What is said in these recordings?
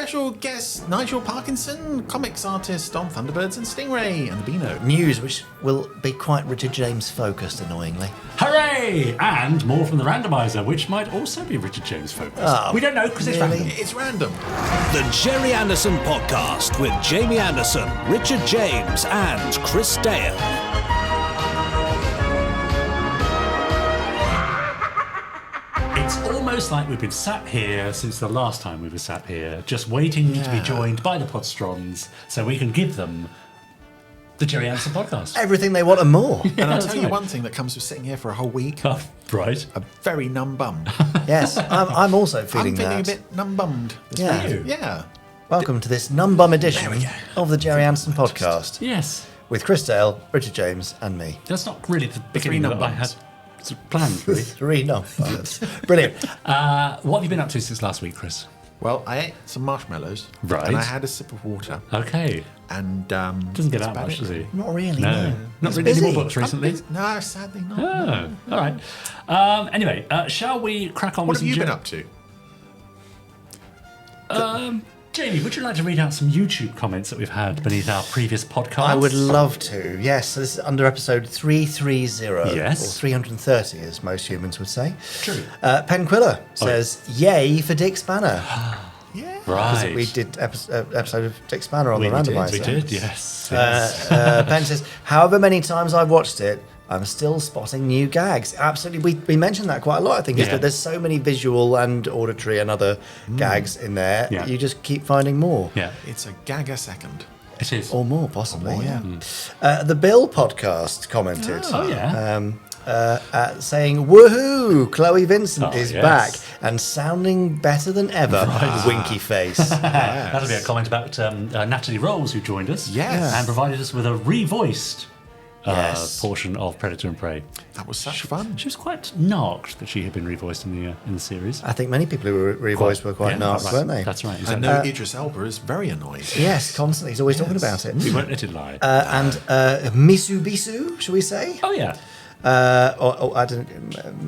special guest Nigel Parkinson, comics artist on Thunderbirds and Stingray and the Beano. News which will be quite Richard James focused, annoyingly. Hooray! And more from the Randomiser, which might also be Richard James focused. Oh, we don't know because it's really? random. It's random. The Gerry Anderson Podcast with Jamie Anderson, Richard James and Chris Dale. It's almost like we've been sat here since the last time we were sat here, just waiting to be joined by the Podsterons so we can give them the Gerry Anderson Podcast. Everything they want and more. And I'll that's tell you right. one thing that comes with sitting here for a whole week. Oh, right. A very numb bum. Yes, I'm also feeling I'm feeling that. a bit numb-bummed. Yeah. You? Yeah. Welcome to this Numbum edition There we go. of the Gerry Anderson Podcast Yes. with Chris Dale, Richard James, and me. That's not really the beginning that I had planned, really. Three numbers. Brilliant. What have you been up to since last week, Chris? Well, I ate some marshmallows. Right. And I had a sip of water. Okay. And Doesn't get that's out about much, it. does he? Not really. No. No. Not He's reading any more busy. books recently? No, sadly not. Oh, all right. Anyway, shall we crack on What with have you some been up to? Jamie, would you like to read out some YouTube comments that we've had beneath our previous podcast? I would love to. Yes, so this is under episode 330. Yes. Or 330, as most humans would say. True. Penquilla says, yay for Dick Spanner. Yeah. Right. We did episode of Dick Spanner on We the Randomiser. did, yes. Pen says, however many times I've watched it, I'm still spotting new gags. Absolutely. We mentioned that quite a lot, I think, is Yeah. that there's so many visual and auditory and other gags in there. Yeah. You just keep finding more. Yeah, It's a gag a second. it is. Or more, possibly, Or more, yeah. The Bill podcast commented. Oh, yeah. Saying, woohoo, Chloe Vincent Oh, is yes. back and sounding better than ever. Winky face. That'll be a comment about Natalie Rolls, who joined us. Yes. And provided us with a revoiced Yes. portion of Predator and Prey. That was such fun. She was quite narked that she had been revoiced in the series. I think many people who were revoiced were quite Yeah, narked, that's right. weren't they? That's right. I Exactly. know Idris Elba is very annoyed. Yes, constantly. He's always talking about it. We won't let it lie. And Misubisu, shall we say? oh, yeah. Or I don't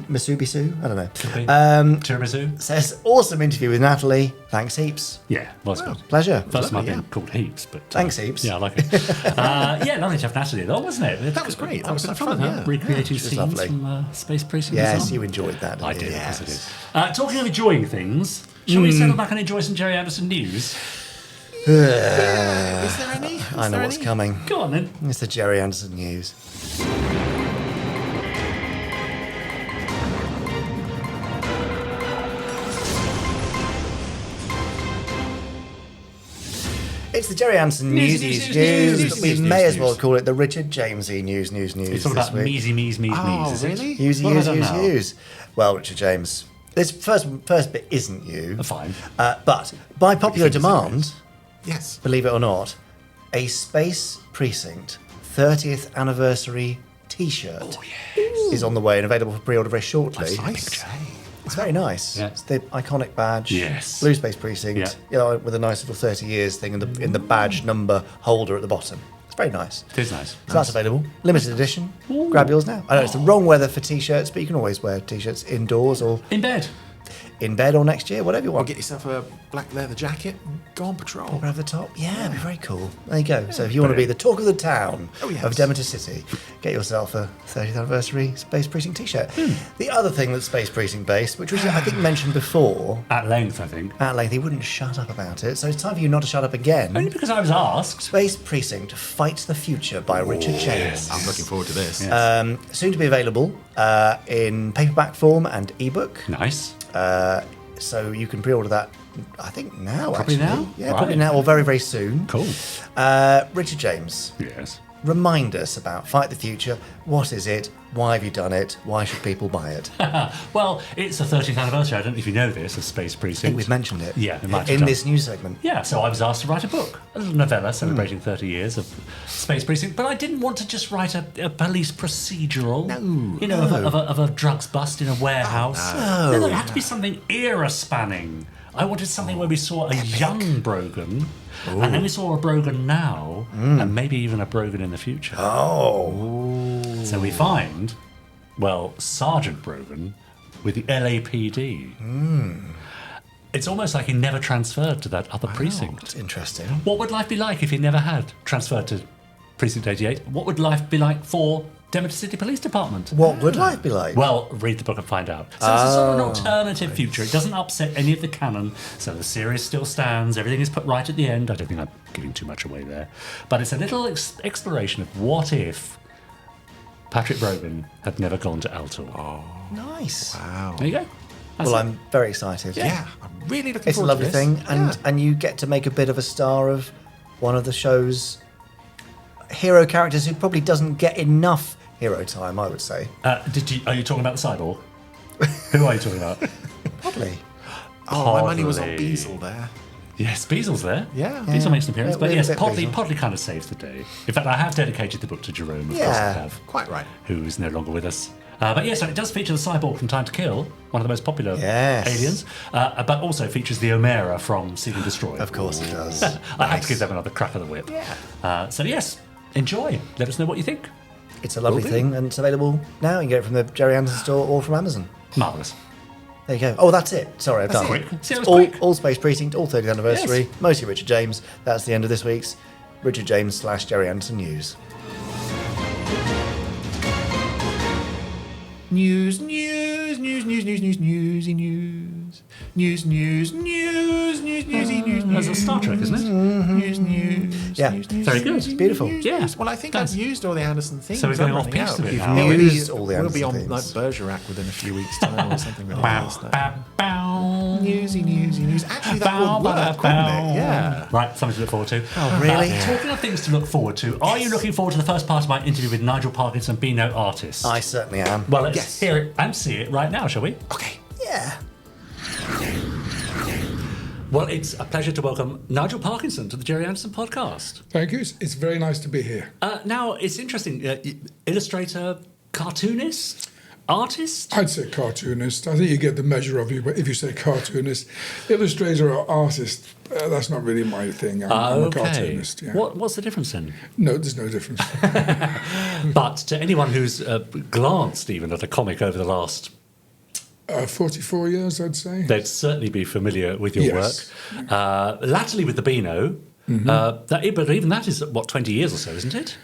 Misubisu? I don't know. Could be. Tiramisu? Says, awesome interview with Natalie. Thanks heaps. Yeah, was good. Pleasure. First time I've Lovely, been called Heaps, but Thanks, Heaps. Yeah, I like it. Yeah, lovely to have Natalie though, wasn't it? That was great. That was quite so fun, huh? yeah. Recreating she was scenes lovely. from Space Precinct. Yes, as well. you enjoyed that, I didn't did, you? of course I did. Talking of enjoying things, shall we settle back and enjoy some Gerry Anderson news? Is there any? I know what's coming. Go on then. It's the Gerry Anderson news. It's the Gerry Anderson News, news. news, We news, may news, as well news. call it the Richard Jamesy news It's all this about week. measy, mees, Oh, is it? really? Use. What have I done now? Use. Well, Richard James, this first bit isn't you. Fine. But by popular think it's demand, Yes. believe it or not, a Space Precinct 30th anniversary T-shirt is on the way and available for pre-order very shortly. Nice. It's very nice. Yeah. It's the iconic badge. Yes. Blue Space Precinct. Yeah. You know, with a nice little 30 years thing in the badge number holder at the bottom. It's very nice. It is nice. So that's available. Limited edition. Grab yours now. I know it's the wrong weather for T-shirts, but you can always wear T-shirts indoors or In bed. in bed or next year, whatever you Or want. get yourself a black leather jacket and go on patrol. Over the top. Yeah, it'd be very cool. There you go. So if you want to be the talk of the town yes. of Demeter City, get yourself a 30th anniversary Space Precinct T-shirt. The other thing that's Space Precinct based, which was I think mentioned before At length, I think. at length, he wouldn't shut up about it. So it's time for you not to shut up again. Only because I was asked. Space Precinct Fight the Future by Richard James. I'm looking forward to this. Soon to be available in paperback form and ebook. Nice. So you can pre-order that, I think now. Probably actually. now? Yeah, Right. probably now or very, very soon. Cool. Richard James, Yes. remind us about Fight the Future. What is it? Why have you done it? Why should people buy it? I Well, it's the 30th anniversary. I don't know if you know this of Space Precinct. think we've mentioned it. Yeah, we might have in done. this news segment. Yeah, so I was asked to write a book, a little novella celebrating 30 years of Space Precinct, but I didn't want to just write a police procedural, of a drugs bust in a warehouse. No, there had to be something era-spanning. I wanted something where we saw a young Brogan, and then we saw a Brogan now, and maybe even a Brogan in the future. Oh. So we find, well, Sergeant Brogan with the LAPD. It's almost like he never transferred to that other precinct. It's interesting. What would life be like if he never had transferred to Precinct 88? What would life be like for Demeter City Police Department? What would life be like? Well, read the book and find out. So it's a sort of an alternative future. It doesn't upset any of the canon, so the series still stands. Everything is put right at the end. I don't think I'm giving too much away there. But it's a little exploration of what if Patrick Brogan had never gone to Altor. Oh, nice. Wow. There you go. That's Well, it. I'm very excited. Yeah, I'm really looking It's a forward lovely to this. thing, and you get to make a bit of a star of one of the show's hero characters who probably doesn't get enough hero time, I would say. Are you talking about the cyborg? Who are you talking about? Probably. Oh, my money was on Podley. Beazle there. Yes, Beazle's there. Yeah. Beazle makes an appearance. Yeah, But we're yes, a bit Podley Beazle. kind of saves the day. In fact, I have dedicated the book to Jerome, of course I have, Quite right. who is no longer with us. But yes, so it does feature the cyborg from Time to Kill, one of the most popular Yes. aliens, but also features the Omera from Seek and Destroy. Of course it does. I had to give them another crack of the whip. Yeah. So yes, enjoy. Let us know what you think. It's a lovely Will do. thing, and it's available now. You can get it from the Gerry Anderson store or from Amazon. Marvellous. There you go. Oh, that's it. Sorry, I've done quick. it. See, that was all, quick. all Space Precinct, all 30th anniversary, Yes. mostly Richard James. That's the end of this week's Richard James / Gerry Anderson news. News, news, news, news, news, news, newsy news. News, news, news, news, newsy news, That's news. a Star Trek, isn't it? News, news. Yeah. News, news, Very good. news, It's beautiful. news, Yeah. news. Well, I think Thanks. I've used all the Anderson themes. So we're going I'm off running piste out. a bit You've now. used Maybe all the we'll be Anderson on like themes. Bergerac within a few weeks' time or something really nice. Bow. Newsy, newsy, news. Actually, that would work, wouldn't it? Yeah. Right, something to look forward to. Oh, really? Talking of things to look forward to, are you looking forward to the first part of my interview with Nigel Parkinson, Beano artist? I certainly am. Well, let's Yes. hear it and see it right now, shall we? Okay. Yeah. Well, it's a pleasure to welcome Nigel Parkinson to the Gerry Anderson podcast. Thank you. It's very nice to be here. Now, it's interesting. Illustrator, cartoonist, artist? I'd say cartoonist. I think you get the measure of you, but if you say cartoonist, illustrator or artist, that's not really my thing. I'm a cartoonist. Yeah. What's the difference then? No, there's no difference. But to anyone who's glanced even at a comic over the last 44 years, I'd say. they'd certainly be familiar with your Yes. work. Latterly with the Beano, but even that is, 20 years or so, isn't it?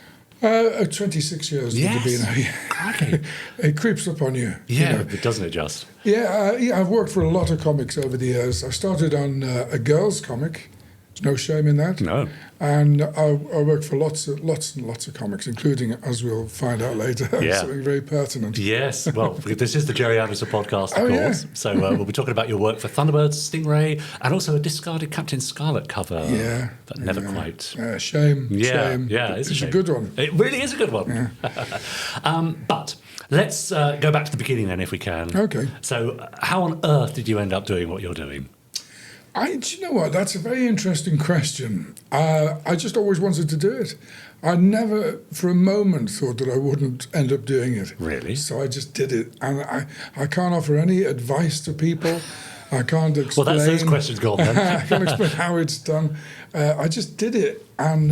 26 years Yes. with the Beano. Crikey. It creeps up on you. you know. Doesn't it just? Yeah, I've worked for a lot of comics over the years. I started on a girls' comic. There's no shame in that. No. And I worked for lots and lots of comics, including, as we'll find out later, Yeah. something very pertinent. Yes, well, this is the Gerry Anderson podcast, of Oh, yeah. course. So we'll be talking about your work for Thunderbirds, Stingray, and also a discarded Captain Scarlet cover. Yeah. But never quite. Shame. Yeah, shame. yeah, it's a shame. good one. It really is a good one. But let's go back to the beginning then, if we can. Okay. So, how on earth did you end up doing what you're doing? Do you know what? That's a very interesting question. I just always wanted to do it. I never, for a moment, thought that I wouldn't end up doing it. Really? So I just did it, and I can't offer any advice to people. I can't explain. Well, that's those questions gone then. I can't explain how it's done. I just did it, and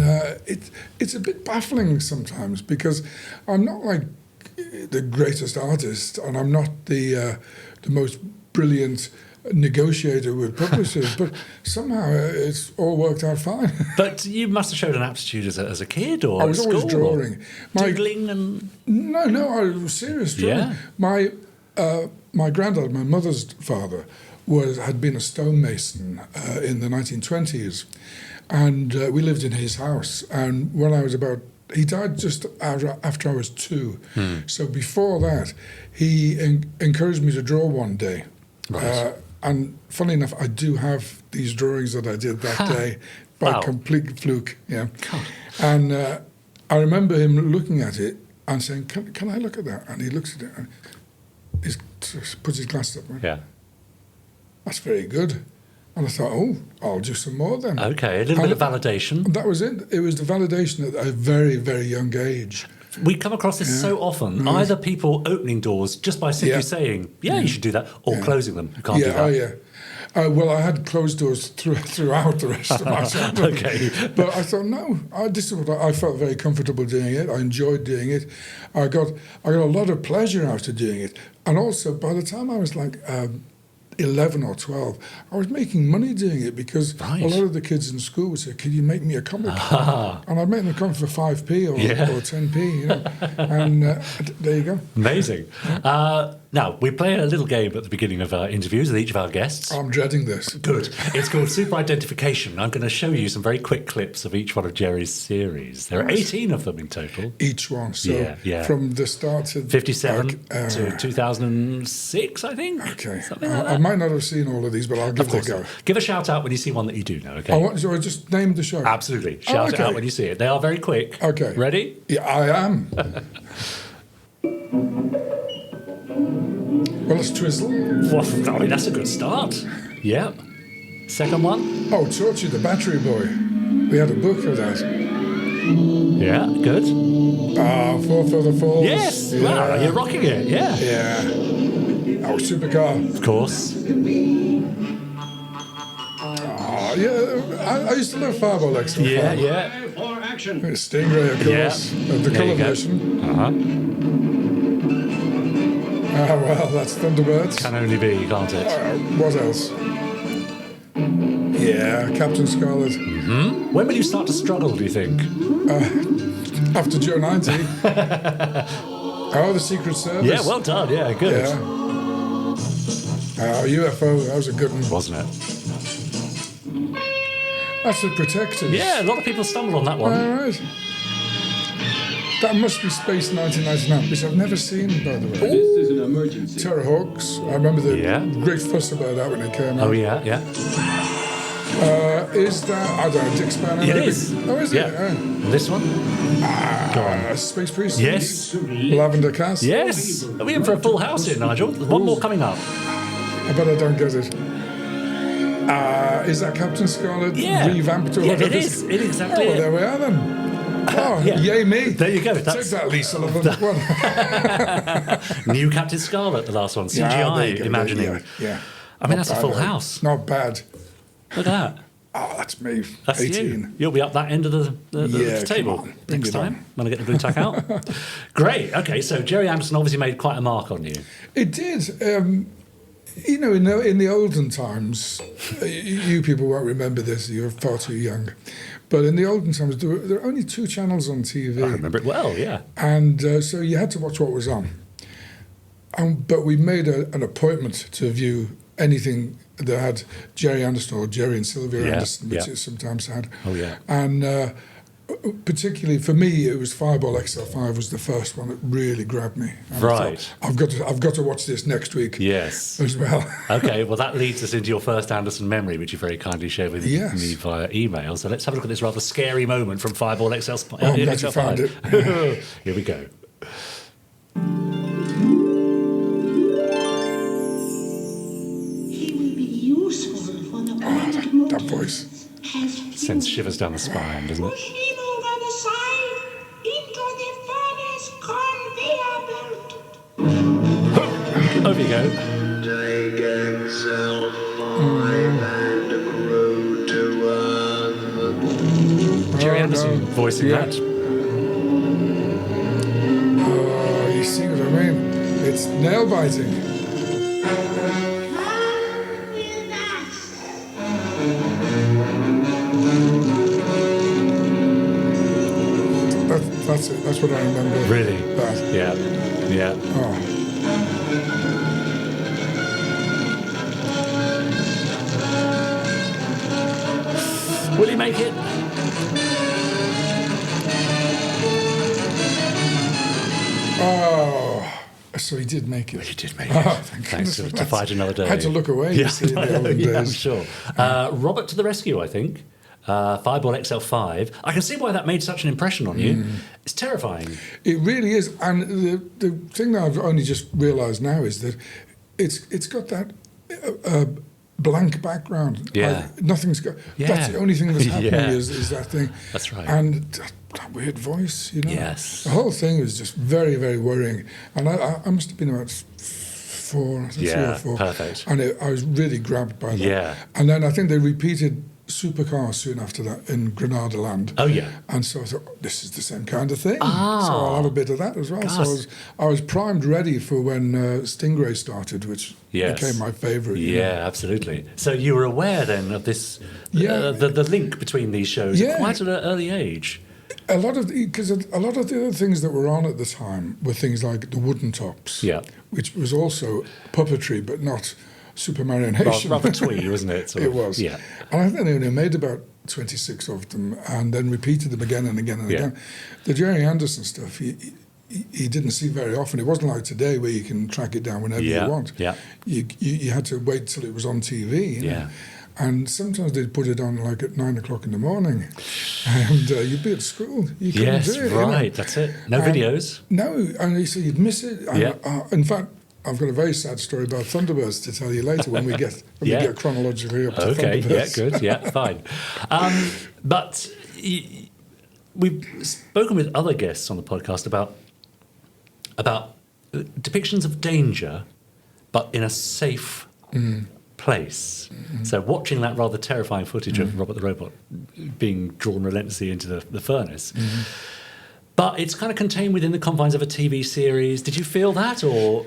it's a bit baffling sometimes because I'm not like the greatest artist, and I'm not the most brilliant negotiator with publishers, but somehow it's all worked out fine. But you must have showed an aptitude as a kid, or I was at always school, or drawing. doodling and No, I was serious drawing. Yeah. My granddad, my mother's father, had been a stonemason in the 1920s, and we lived in his house. And when I was he died just after I was 2. So before that, he encouraged me to draw one day. Right. And funny enough, I do have these drawings that I did that day by Wow. complete fluke. Yeah, and I remember him looking at it and saying, "Can I look at that?" And he looks at it and puts his glasses up. Right? yeah. That's very good. And I thought, oh, I'll do some more then. Okay, a little bit of validation. And that was it. It was the validation at a very, very young age. We come across this so often. Either people opening doors just by simply Yeah. saying, "Yeah, you should do that," or closing them. You can't do that. Oh yeah. Well, I had closed doors throughout the rest of my childhood. Okay. But I thought, no, this is what I felt very comfortable doing it. I enjoyed doing it. I got a lot of pleasure out of doing it. And also, by the time I was like 11 or 12, I was making money doing it because Right. a lot of the kids in school would say, "Can you make me a comic?" And I'd make them a comic for 5p or 10p, you know. And there you go. Amazing. Now, we play a little game at the beginning of our interviews with each of our guests. I'm dreading this. Good. It's called Super Identification. I'm going to show you some very quick clips of each one of Gerry's series. There are 18 of them in total. Each one. So Yeah. from the start to 57 to 2006, I think. Okay. Something like that. I might not have seen all of these, but I'll give Of it a course. go. Give a shout out when you see one that you do know, okay? So I just named the show. Absolutely. Shout it okay. out when you see it. They are very quick. Okay. Ready? Yeah, I am. Well, it's Twizzle. Well, I mean, that's a good start. Yep. Second one? Oh, Torture, the Battery Boy. We had a book of that. Yeah, good. Fourth of the Falls. Yes! Yeah. Wow, you're rocking it. Yeah. Yeah. Oh, Supercar. Of course. Oh, yeah. I used to love Fireball XL5. Yeah. Stingray, of course. Yeah. The There colour you go. version. Uh-huh. Well, that's Thunderbirds. Can only be, can't it? What else? Yeah, Captain Scarlet. When will you start to struggle, do you think? After Joe 90. The Secret Service. Yeah, well done. Yeah, good. Yeah. UFO, that was a good one. Wasn't it? That's The Protectors. Yeah, a lot of people stumbled on that one. All right. That must be Space 1999, which I've never seen, by the way. This is an emergency. Terrorhawks. I remember the Yeah. great fuss about that when it came out. Oh, yeah. Is that, I don't know, Dick Spanner? It maybe? is. Oh, is Yeah. it? This one? Go on. Space Priest? Yes. Lavender Cast? Yes. Are we in for a full house here, Nigel? There's one more coming up. I bet I don't get it. Is that Captain Scarlet Yeah. revamped or Yeah, whatever? it is. It is exactly Oh, it. there we are then. Oh, Yeah. yay me. There you go. Take That's that, Lee Sullivan. new Captain Scarlet, the last one. Yeah, there CGI you go, imagining. Yeah. I mean, Not that's a bad, full though. house. Not bad. Look at that. Oh, that's me. That's 18. you. You'll be up that end of the Yeah, table come on. Bring next it time on. when I get the blue tack out. Great. Okay, so Gerry Anderson obviously made quite a mark on you. It did. You know, in the olden times, you people won't remember this, you're far too young, but in the olden times, there were only 2 channels on TV. I remember it well, yeah. And so you had to watch what was on. But we made an appointment to view anything that had Gerry Anderson or Gerry and Sylvia Yeah, Anderson, which yeah. it sometimes had. Oh, yeah. And particularly for me, it was Fireball XL5 was the first one that really grabbed me. And I Right. thought, I've got to watch this next week Yes. as well. Okay, well, that leads us into your first Anderson memory, which you very kindly shared with Yes. me via email. So let's have a look at this rather scary moment from Fireball XL. Oh, I'm glad you found it. Here we go. He will be useful for the planet moon. That voice. Sends shivers down the spine, doesn't it? Push him over the side into the furnace conveyor belt. Over you go. Take XL5 and crew to Earth. Gerry Oh, Anderson no. voicing Yeah. that. You see what I mean? It's nail biting. Come with us. That's it. That's what I remember. Really? That. Yeah. Yeah. Oh. Will he make it? Oh. So he did make it. He did make it. Oh, thank Thanks goodness. to fight another day. I had to look away. Yeah, You see, in the olden yeah, I'm days. sure. Robert to the rescue, I think. Fireball XL5. I can see why that made such an impression on you. It's terrifying. It really is. And the thing that I've only just realised now is that it's got that blank background. Yeah. Nothing's got. Yeah. That's the only thing that's happening Yeah. is that thing. That's right. And that weird voice, you know. Yes. The whole thing was just very, very worrying. And I must have been about 4, I think 3 Yeah, or 4. perfect. And I was really grabbed by that. Yeah. And then I think they repeated supercar soon after that in Granada Land. Oh, yeah. And so I thought, oh, this is the same kind of thing. Ah. So I'll have a bit of that as well. Gosh. So I was primed ready for when Stingray started, which Yes. became my favourite. Yeah, absolutely. So you were aware then of this, the link between these shows at quite an early age. Because a lot of the other things that were on at the time were things like the Wooden Tops, which was also puppetry, but not supermarionation. Rather twee, wasn't it? It was. Yeah. And I think they only made about 26 of them and then repeated them again and again and again. The Gerry Anderson stuff, he didn't see very often. It wasn't like today where you can track it down whenever you want. Yeah. You had to wait till it was on TV. You know? And sometimes they'd put it on like at 9 o'clock in the morning, and you'd be at school. You couldn't do it. Right, you know? that's it. No videos. No, and so you'd miss it. And, in fact, I've got a very sad story about Thunderbirds to tell you later when we get we get chronologically up to Thunderbirds. Good, fine. But we've spoken with other guests on the podcast about depictions of danger, but in a safe place. So watching that rather terrifying footage of Robert the Robot being drawn relentlessly into the furnace. But it's kind of contained within the confines of a TV series. Did you feel that, or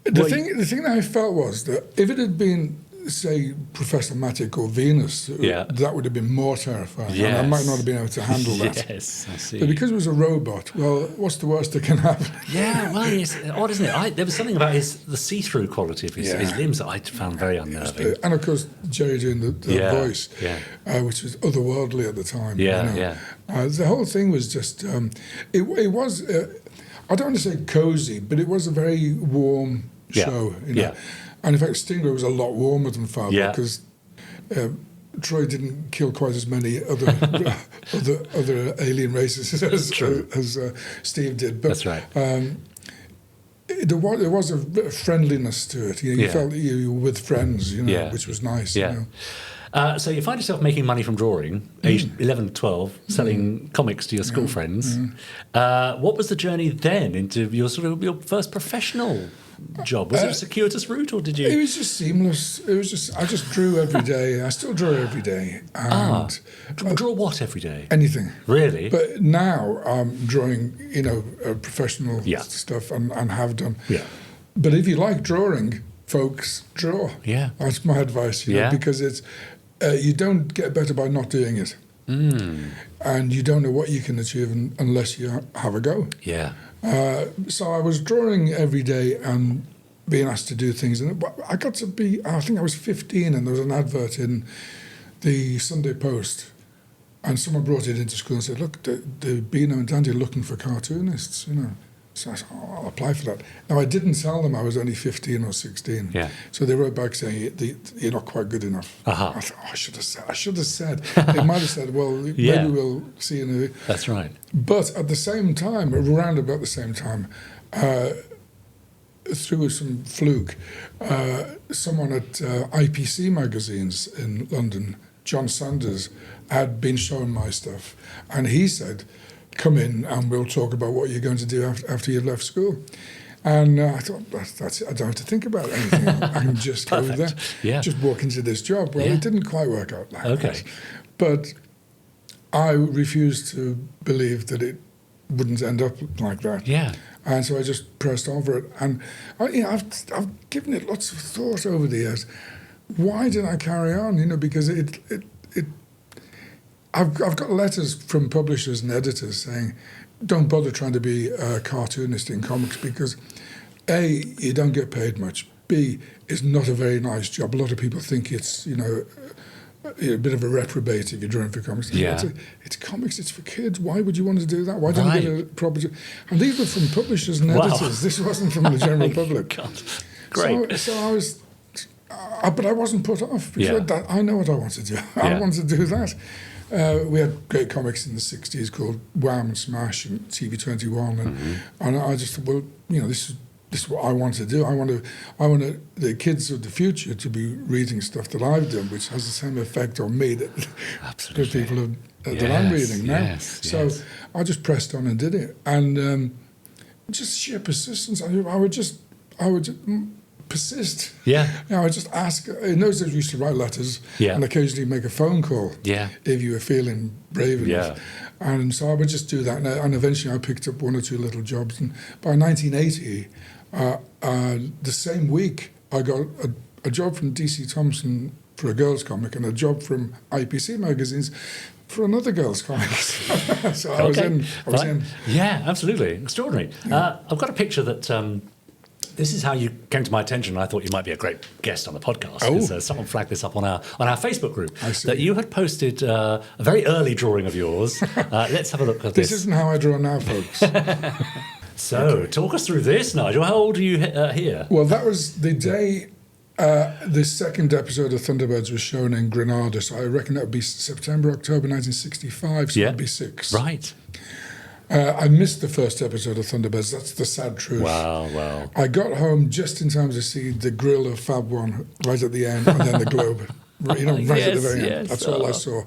the thing that I felt was that if it had been, say, Professor Matic or Venus, that would have been more terrifying. Yes. And I might not have been able to handle that. Yes, I see. But because it was a robot, well, what's the worst that can happen? Yeah, well, it's odd, isn't it? There was something about the see-through quality of his limbs that I found very unnerving. And of course, Gerry doing the voice, which was otherworldly at the time. The whole thing was just, it was, I don't want to say cosy, but it was a very warm show. You know? And in fact, Stingray was a lot warmer than Father because Troy didn't kill quite as many other alien races as Steve did. But, that's right. There was a bit of friendliness to it. You felt that you were with friends, which was nice. Yeah. You know? So you find yourself making money from drawing, aged 11, 12, selling comics to your school friends. What was the journey then into your first professional job? Was it a circuitous route, or did you? It was just seamless. I just drew every day. I still draw every day. And draw what every day? Anything. Really? But now I'm drawing, professional stuff and have done. Yeah. But if you like drawing, folks, draw. Yeah. That's my advice. Because it's you don't get better by not doing it. And you don't know what you can achieve unless you have a go. Yeah. So I was drawing every day and being asked to do things. And I got to be, I think I was 15, and there was an advert in the Sunday Post. And someone brought it into school and said, look, the Beano and Dandy are looking for cartoonists, So I said, I'll apply for that. Now, I didn't tell them I was only 15 or 16. Yeah. So they wrote back saying, you're not quite good enough. Uh-huh. I thought, I should have said. They might have said, well, maybe we'll see in a... That's right. But at the same time, around about the same time, through some fluke, someone at IPC magazines in London, John Sanders, had been shown my stuff. And he said, come in and we'll talk about what you're going to do after you've left school. And I thought, that's it. I don't have to think about anything. I can just go there, just walk into this job. Well, it didn't quite work out like that. But I refused to believe that it wouldn't end up like that. Yeah. And so I just pressed on for it. And I've given it lots of thought over the years. Why did I carry on? Because I've got letters from publishers and editors saying, don't bother trying to be a cartoonist in comics because A, you don't get paid much. B, it's not a very nice job. A lot of people think it's, a bit of a reprobate if you're drawing for comics. Yeah. It's comics, it's for kids. Why would you want to do that? Why don't you get a proper job? And these were from publishers and editors. This wasn't from the general public. God. Great. So I was... but I wasn't put off because I know what I want to do. I want to do that. We had great comics in the 60s called Wham and Smash and TV21, and I just thought, well, this is what I want to do. I want the kids of the future to be reading stuff that I've done, which has the same effect on me that the people that I'm reading now. So I just pressed on and did it, and just sheer persistence. I would persist. Yeah. You know, I just ask. In those days, we used to write letters and occasionally make a phone call. Yeah. If you were feeling brave enough. Yeah. And so I would just do that, and eventually I picked up one or two little jobs. And by 1980, the same week, I got a job from DC Thompson for a girls' comic and a job from IPC magazines for another girls' comic. So I was in. Yeah, absolutely. Extraordinary. Yeah. I've got a picture that... this is how you came to my attention, and I thought you might be a great guest on the podcast. Someone flagged this up on our Facebook group that you had posted a very early drawing of yours. Let's have a look at this. This isn't how I draw now, folks. So, talk us through this, Nigel. How old are you here? Well, that was the day the second episode of Thunderbirds was shown in Granada. So I reckon that would be September, October 1965. So that'd be 6. Right. I missed the first episode of Thunderbirds. That's the sad truth. Wow. I got home just in time to see the grill of Fab One right at the end, and then the globe. Right at the very end. That's all I saw.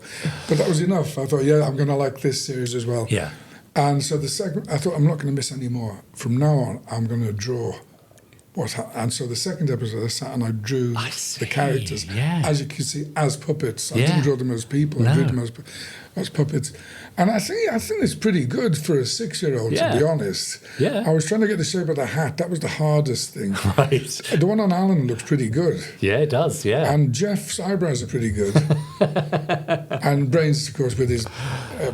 But that was enough. I thought, I'm going to like this series as well. Yeah. And so the second, I thought, I'm not going to miss any more. From now on, I'm going to draw what happened. And so the second episode, I sat and I drew the characters, as you can see, as puppets. I didn't draw them as people. I drew them as puppets. And I think it's pretty good for a 6-year-old, to be honest. Yeah. I was trying to get the shape of the hat. That was the hardest thing. Right. The one on Alan looks pretty good. Yeah, it does, yeah. And Jeff's eyebrows are pretty good. And Brains, of course, with his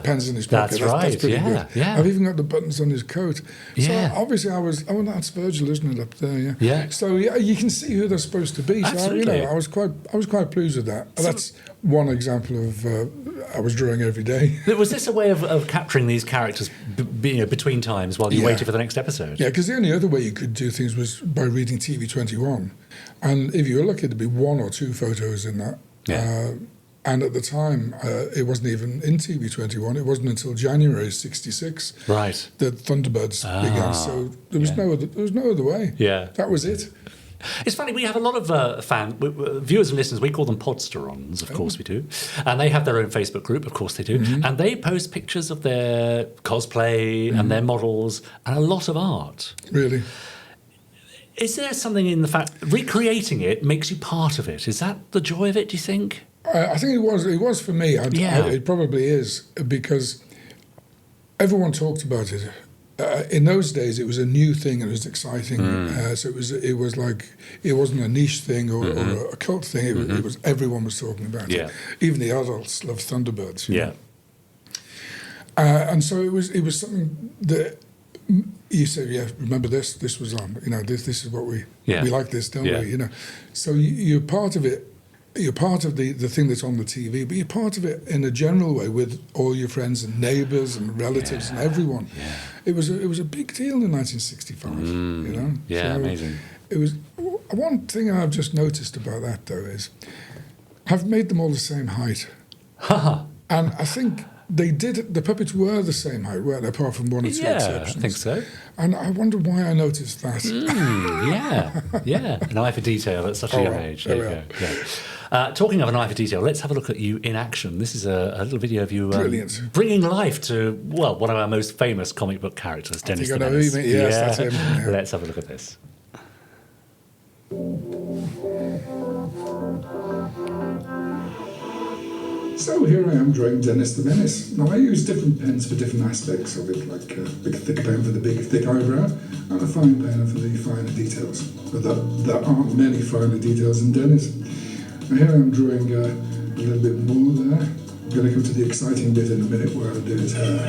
pens in his pocket. That's pretty good. Yeah. I've even got the buttons on his coat. Yeah. So obviously that's Virgil, isn't it, up there? Yeah. So you can see who they're supposed to be. Absolutely. So I was quite pleased with that. That's one example of I was drawing every day. Was this a way of capturing these characters between times while you waited for the next episode? Yeah, because the only other way you could do things was by reading TV 21. And if you were lucky, there'd be 1 or 2 photos in that. Yeah. And at the time, it wasn't even in TV 21. It wasn't until January '66 that Thunderbirds began. So there was no other way. Yeah. That was it. It's funny, we have a lot of viewers and listeners, we call them Podsterons, of course we do. And they have their own Facebook group, of course they do. Mm-hmm. And they post pictures of their cosplay and their models and a lot of art. Really? Is there something in the fact, recreating it makes you part of it? Is that the joy of it, do you think? I think it was for me. It probably is, because everyone talked about it. In those days, it was a new thing and it was exciting. So it was like, it wasn't a niche thing or a cult thing. It was everyone was talking about it. Even the adults loved Thunderbirds. You know? And so it was something that you said, remember this? This was on. This is what we like this, don't we? So you're part of it. You're part of the thing that's on the TV, but you're part of it in a general way with all your friends and neighbours and relatives and everyone. Yeah. It was a big deal in 1965. Yeah, so amazing. It was one thing I've just noticed about that though is I've made them all the same height, and I think they did. The puppets were the same height, weren't they? Apart from 1 or 2 exceptions. I think so. And I wonder why I noticed that. An eye for detail at such a young age. There you go. Yeah. Talking of an eye for detail, let's have a look at you in action. This is a little video of you bringing life to, one of our most famous comic book characters, Dennis The Menace. Yes, that's him. Yeah. Let's have a look at this. So here I am drawing Dennis The Menace. Now I use different pens for different aspects of it, like a big thick pen for the big thick eyebrow and a fine pen for the finer details. But there aren't many finer details in Dennis. Now here I'm drawing a little bit more there. I'm going to come to the exciting bit in a minute where I do his hair.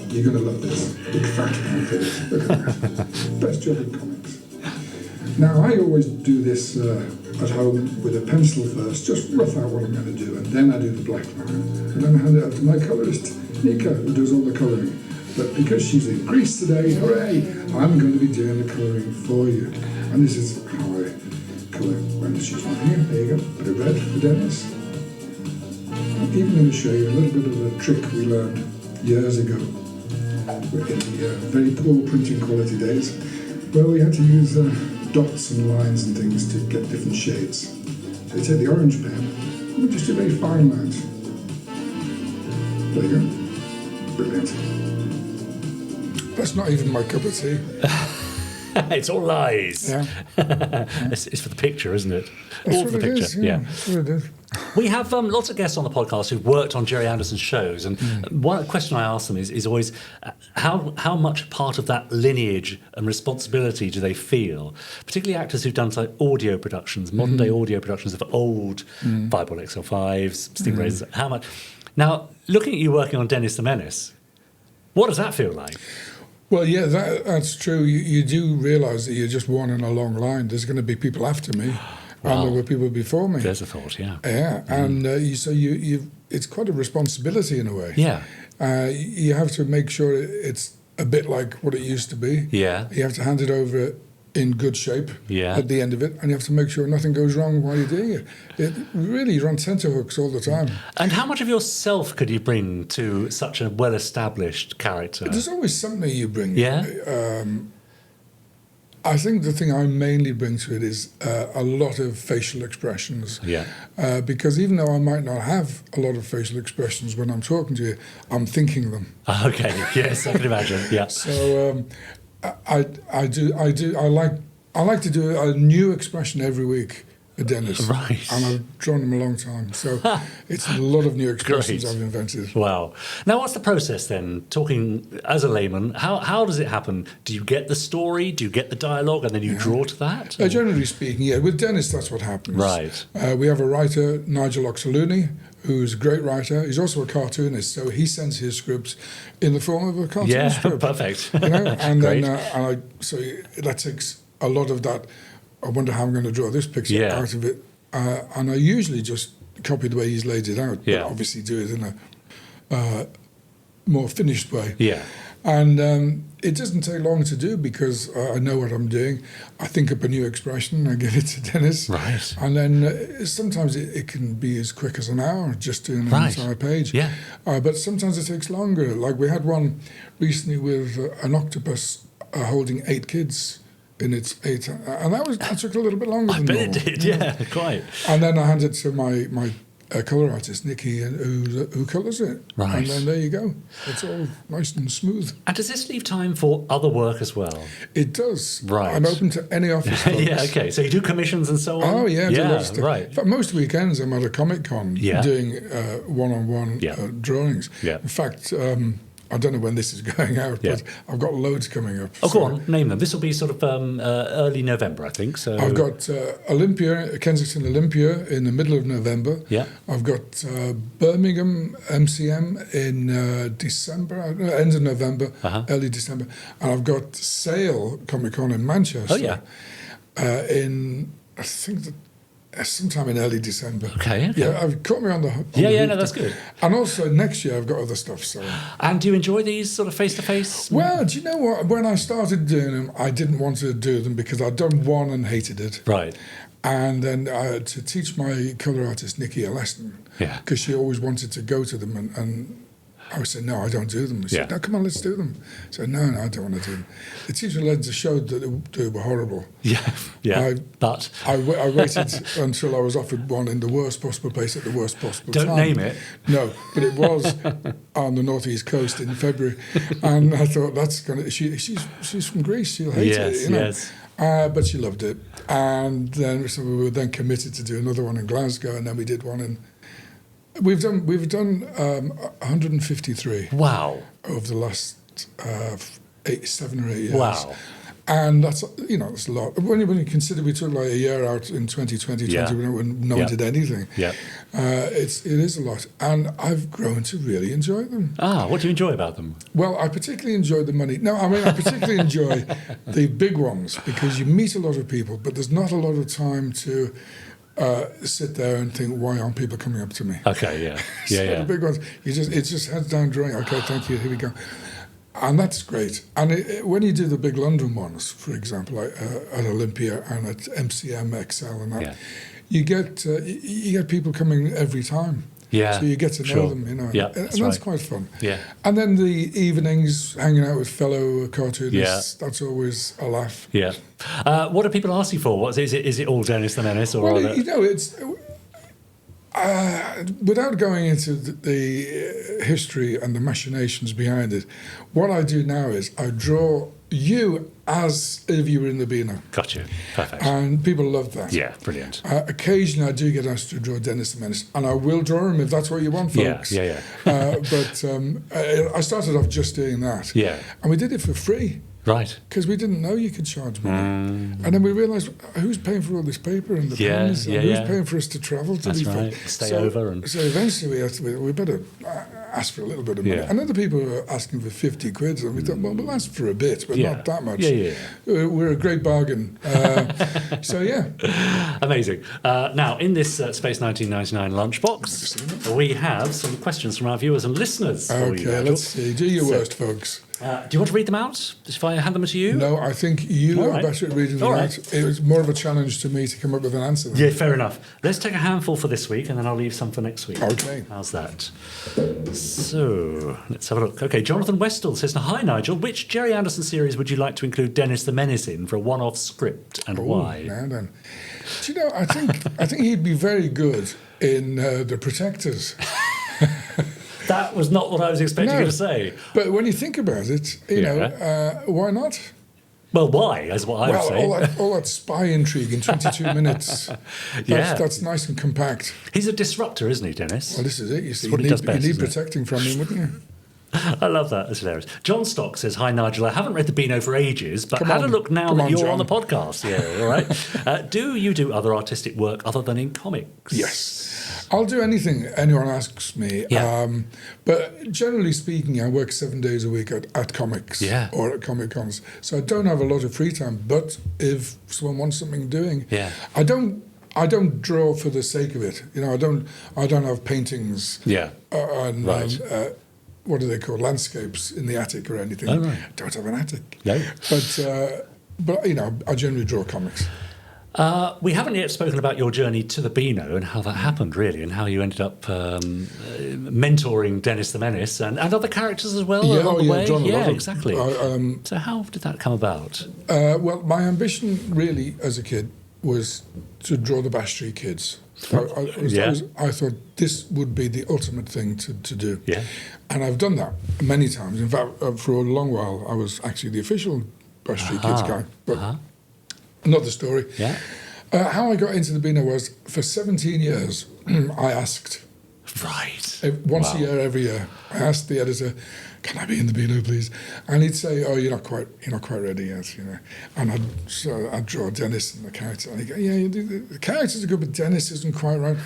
You're going to love this. Big fat hand for this. Look at that. Best job in comics. Now I always do this at home with a pencil first, just rough out what I'm going to do, and then I do the black line. And then I hand it out to my colourist, Nika, who does all the colouring. But because she's in Greece today, hooray, I'm going to be doing the colouring for you. And this is how I colour when she's not here. There you go, bit of red for Dennis. I'm even going to show you a little bit of a trick we learned years ago in the very poor printing quality days, where we had to use dots and lines and things to get different shades. So you take the orange pen and we just do very fine lines. There you go. Brilliant. That's not even my cup of tea. It's all lies. Yeah. It's for the picture, isn't it? That's All what for the it picture. is, yeah. That's what it is. We have lots of guests on the podcast who've worked on Gerry Anderson's shows, and one question I ask them is always how much part of that lineage and responsibility do they feel, particularly actors who've done like audio productions, modern day audio productions of old Fireball XL5s, Stingrays. How much? Now, looking at you working on Dennis The Menace, what does that feel like? Well, yeah, that's true. You do realise that you're just one in a long line. There's going to be people after me, and there were people before me. There's a thought, yeah. Yeah, and it's quite a responsibility in a way. Yeah. You have to make sure it's a bit like what it used to be. Yeah. You have to hand it over in good shape at the end of it, and you have to make sure nothing goes wrong while you're doing it. You're on tenterhooks all the time. And how much of yourself could you bring to such a well-established character? There's always something you bring. Yeah? I think the thing I mainly bring to it is a lot of facial expressions. Yeah. Because even though I might not have a lot of facial expressions when I'm talking to you, I'm thinking them. Okay, yes, I can imagine, yeah. So I like to do a new expression every week at Dennis. Right. And I've drawn them a long time. So it's a lot of new expressions I've invented. Wow. Now, what's the process then? Talking as a layman, how does it happen? Do you get the story? Do you get the dialogue and then you draw to that? Generally speaking, yeah. With Dennis, that's what happens. Right. We have a writer, Nigel Parkinson, who's a great writer. He's also a cartoonist, so he sends his scripts in the form of a cartoon script. Perfect. You know? And Great. then so that takes a lot of that. I wonder how I'm going to draw this picture out of it. And I usually just copy the way he's laid it out, but obviously do it in a more finished way. Yeah. And it doesn't take long to do because I know what I'm doing. I think up a new expression, I give it to Dennis. Right. And then sometimes it can be as quick as an hour just doing an entire page. Yeah. But sometimes it takes longer. Like we had one recently with an octopus holding 8 kids in its 8, and that took a little bit longer than normal. I bet it did, yeah, quite. And then I handed it to my colour artist, Nikki, who colours it. Right. And then there you go. It's all nice and smooth. And does this leave time for other work as well? It does. Right. I'm open to any office jobs. Yeah, okay. So you do commissions and so on? Oh, yeah, I do a lot of stuff. Right. In fact, most weekends I'm at a Comic-Con doing one-on-one drawings. Yeah. In fact, I don't know when this is going out, but I've got loads coming up. Oh, go on, name them. This will be sort of early November, I think. So I've got Kensington Olympia in the middle of November. Yeah. I've got Birmingham MCM in December, end of November, early December. And I've got Sale Comic-Con in Manchester. Oh, yeah. In, I think, sometime in early December. Okay. Yeah, I've caught me on the no, that's good. And also next year I've got other stuff. So. And do you enjoy these sort of face-to-face? Well, do you know what? When I started doing them, I didn't want to do them because I'd done one and hated it. Right. And then to teach my colour artist, Nikki, a lesson. Yeah. Because she always wanted to go to them and I would say, no, I don't do them. She said, no, come on, let's do them. I said, no, I don't want to do them. The teacher led the show that they were horrible. Yeah, but... I waited until I was offered one in the worst possible place at the worst possible time. Don't name it. No, but it was on the northeast coast in February. And I thought, that's going to... She's from Greece, she'll hate it, you know. Yes. But she loved it. And then so we were then committed to do another one in Glasgow, and then we did one in... We've done 153. Wow. Over the last 7 or 8 years. Wow. And that's that's a lot. When you consider we took like a year out in 2020 when no one did anything. Yeah. It is a lot, and I've grown to really enjoy them. What do you enjoy about them? Well, I particularly enjoy the money. No, I mean I particularly enjoy the big ones because you meet a lot of people, but there's not a lot of time to sit there and think, why aren't people coming up to me? Okay, yeah. The big ones, it's just heads down drawing. Okay, thank you. Here we go. And that's great. And when you do the big London ones, for example, like at Olympia and at MCM XL and that, you get people coming every time. Yeah, so you get to know them, Yeah, and that's quite fun. Yeah. And then the evenings, hanging out with fellow cartoonists, that's always a laugh. Yeah. What do people ask you for? Is it all Dennis the Menace? Or well, it's... without going into the history and the machinations behind it, what I do now is I draw you as if you were in the Beano. Got you. Perfect. And people love that. Yeah, brilliant. Occasionally, I do get asked to draw Dennis the Menace, and I will draw him if that's what you want, folks. Yeah. But I started off just doing that. Yeah. And we did it for free. Right. Because we didn't know you could charge money. And then we realised, who's paying for all this paper and the pens? And who's paying for us to travel to That's these right. Stay over. And so eventually we better ask for a little bit of money. Yeah. And other people were asking for 50 quid. And we thought, well, we'll ask for a bit, but not that much. Yeah. We're a great bargain. So, yeah. Amazing. Now, in this Space 1999 lunchbox, we have some questions from our viewers and listeners. For you, Nigel. Let's see. Do your worst, folks. Do you want to read them out? If I hand them to you? No, I think you are better at reading them All out. It was more of a challenge to me to come up with an answer. Yeah, fair enough. Let's take a handful for this week, and then I'll leave some for next week. Okay. How's that? So, let's have a look. Okay, Jonathan Westall says, hi, Nigel. Which Gerry Anderson series would you like to include Dennis the Menace in for a one-off script, and why? Now then. Do you know, I think he'd be very good in The Protectors. That was not what I was expecting you to say. But when you think about it, you know, why not? Well, why, is what I would say. All that spy intrigue in 22 minutes. That's nice and compact. He's a disruptor, isn't he, Dennis? Well, this is it. You see, what he does best, you need protecting from him, wouldn't you? I love that. That's hilarious. John Stock says, hi, Nigel. I haven't read the Beano for ages, but Come had on. a look now Come that on, you're John. on the podcast. Yeah, all right. Do you do other artistic work other than in comics? Yes. I'll do anything anyone asks me. Yeah. But generally speaking, I work 7 days a week at comics or at Comic Cons. So I don't have a lot of free time. But if someone wants something doing, I don't draw for the sake of it. You know, I don't have paintings. And what do they call landscapes in the attic or anything? Oh, right. I don't have an attic. No. But you know, I generally draw comics. We haven't yet spoken about your journey to the Beano and how that happened, really, and how you ended up mentoring Dennis the Menace and other characters as well along the way. John, exactly. So how did that come about? Well, my ambition really as a kid was to draw the Bash Street Kids. I thought this would be the ultimate thing to do. Yeah. And I've done that many times. In fact, for a long while, I was actually the official Bash Street Kids guy. But another story. Yeah. How I got into the Beano was, for 17 years, I asked. Right. Once a year, every year, I asked the editor, "Can I be in the Beano, please?" And he'd say, "Oh, you're not quite ready yet, you know." And I'd draw Dennis and the character, and he'd go, "Yeah, the characters are good, but Dennis isn't quite right."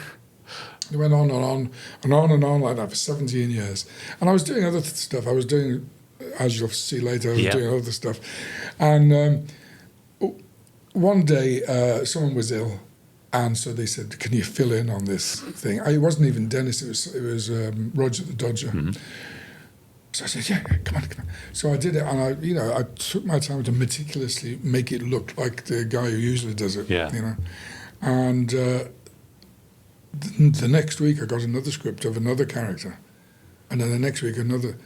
It went on and on and on and on like that for 17 years. And I was doing other stuff. I was doing, as you'll see later, I was doing other stuff. And one day, someone was ill, and so they said, "Can you fill in on this thing?" It wasn't even Dennis; it was Roger the Dodger. Mm-hmm. So I said, "Yeah, come on." So I did it, and I took my time to meticulously make it look like the guy who usually does it. Yeah. You know, and the next week I got another script of another character, and then the next week another.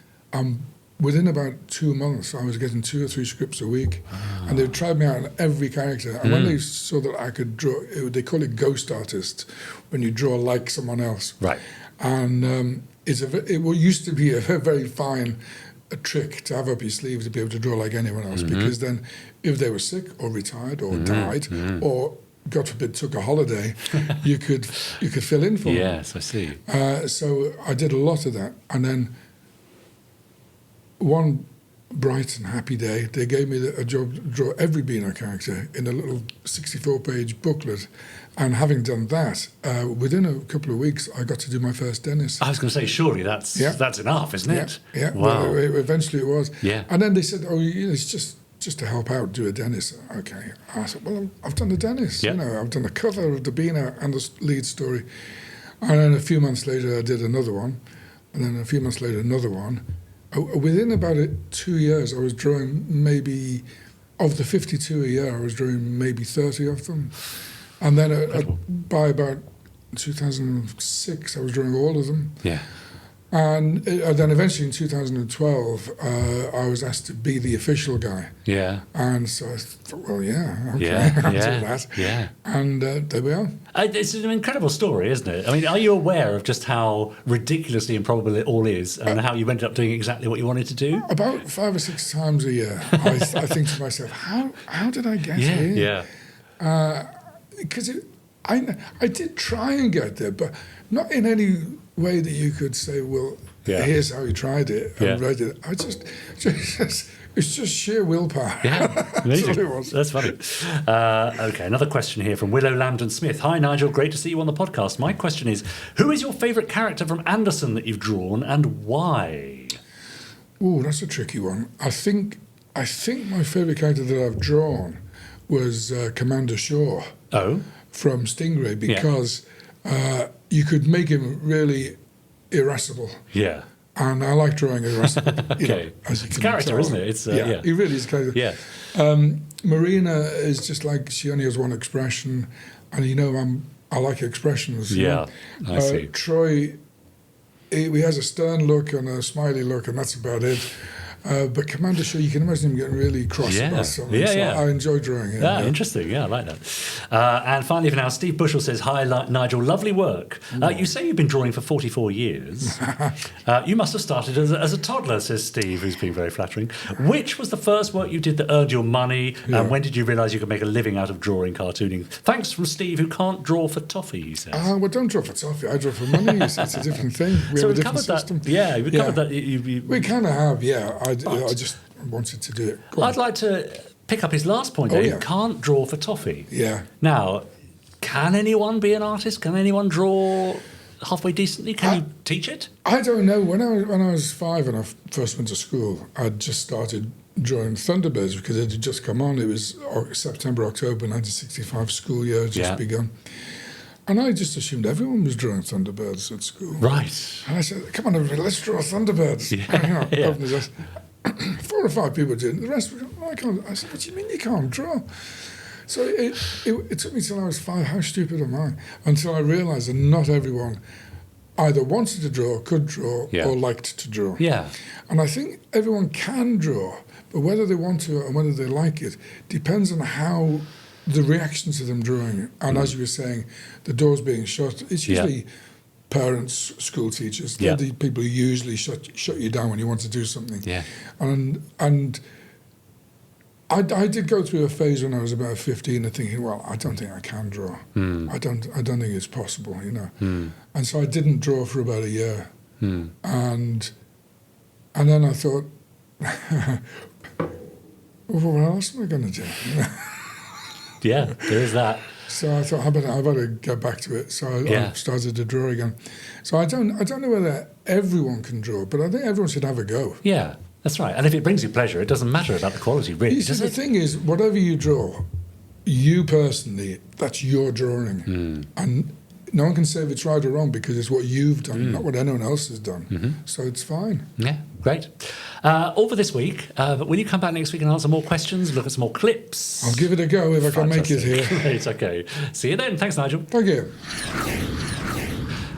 Within about 2 months, I was getting 2 or 3 scripts a week, and they tried me out on every character. And when they saw that I could draw, they call it ghost artist, when you draw like someone else. Right. And it used to be a very fine trick to have up your sleeve to be able to draw like anyone else, because then if they were sick or retired or died or, God forbid, took a holiday, you could fill in for them. Yes, I see. So I did a lot of that, and then one bright and happy day, they gave me a job to draw every Beano character in a little 64-page booklet. And having done that, within a couple of weeks, I got to do my first Dennis. I was going to say, surely that's enough, isn't it? Yeah. Wow. Well, eventually it was. Yeah. And then they said, "Oh, it's just to help out, do a Dennis." Okay. I said, "Well, I've done a Dennis. Yeah. You know, I've done the cover of the Beano and the lead story." And then a few months later, I did another one. And then a few months later, another one. Within about 2 years, I was drawing maybe, of the 52 a year, I was drawing maybe 30 of them. And then by about 2006, I was drawing all of them. Yeah. And then eventually in 2012, I was asked to be the official guy. Yeah. And so I thought, well, yeah, okay, Yeah, I'll yeah, do that. yeah. And there we are. It's an incredible story, isn't it? I mean, are you aware of just how ridiculously improbable it all is and how you ended up doing exactly what you wanted to do? About 5 or 6 times a year, I think to myself, how did I get here? Yeah. Because I did try and get there, but not in any way that you could say, well, here's how you tried it and read it. I just it's just sheer willpower. Yeah, That's all it was. That's funny. Okay, another question here from Willow Lambden Smith. Hi, Nigel. Great to see you on the podcast. My question is, who is your favourite character from Anderson that you've drawn and why? Oh, that's a tricky one. I think my favourite character that I've drawn was Commander Shaw. Oh. From Stingray, because you could make him really irascible. Yeah. And I like drawing irascible. Okay. As you It's can character, tell. isn't it? It's, yeah. He really is a character. Yeah. Marina is just like, she only has one expression, and I like expressions. Yeah, I see. Troy, he has a stern look and a smiley look, and that's about it. But Commander Shaw, you can imagine him getting really cross about something. Yeah, so yeah. I enjoy drawing him. Yeah, interesting. Yeah, I like that. And finally for now, Steve Bushell says, hi, Nigel, lovely work. You say you've been drawing for 44 years. You must have started as a toddler, says Steve, who's being very flattering. Which was the first work you did that earned your money? And when did you realise you could make a living out of drawing cartooning? Thanks from Steve, who can't draw for toffee, he says. Well, don't draw for toffee. I draw for money. It's a different thing. We have a different system. That. Yeah, we covered that. We kind of have, yeah. I just wanted to do it. I'd like to pick up his last point there. You can't draw for toffee. Yeah. Now, can anyone be an artist? Can anyone draw halfway decently? Can you teach it? I don't know. When I was 5 and I first went to school, I'd just started drawing Thunderbirds because it had just come on. It was September, October 1965, school year had just begun. And I just assumed everyone was drawing Thunderbirds at school. Right. And I said, come on, everybody, let's draw Thunderbirds. Opened his eyes. 4 or 5 people did. The rest were, I can't. I said, what do you mean you can't draw? So it took me till I was 5. How stupid am I? Until I realised that not everyone either wanted to draw, could draw, or liked to draw. Yeah. And I think everyone can draw, but whether they want to and whether they like it depends on how the reaction to them drawing. And as you were saying, the doors being shut, it's usually parents, school teachers, they're the people who usually shut you down when you want to do something. Yeah. And I did go through a phase when I was about 15 of thinking, well, I don't think I can draw. I don't think it's possible, you know. And so I didn't draw for about a year. And then I thought, well, what else am I going to do? Yeah, there is that. So I thought, I better get back to it. So I started to draw again. So I don't know whether everyone can draw, but I think everyone should have a go. Yeah, that's right. And if it brings you pleasure, it doesn't matter about the quality, really, does the it? thing is, whatever you draw, you personally, that's your drawing. And no one can say if it's right or wrong because it's what you've done, not what anyone else has done. So it's fine. Yeah, great. All for this week. But when you come back next week and answer more questions, look at some more clips. I'll give it a go if I can make it here. Great, okay. See you then. Thanks, Nigel. Thank you.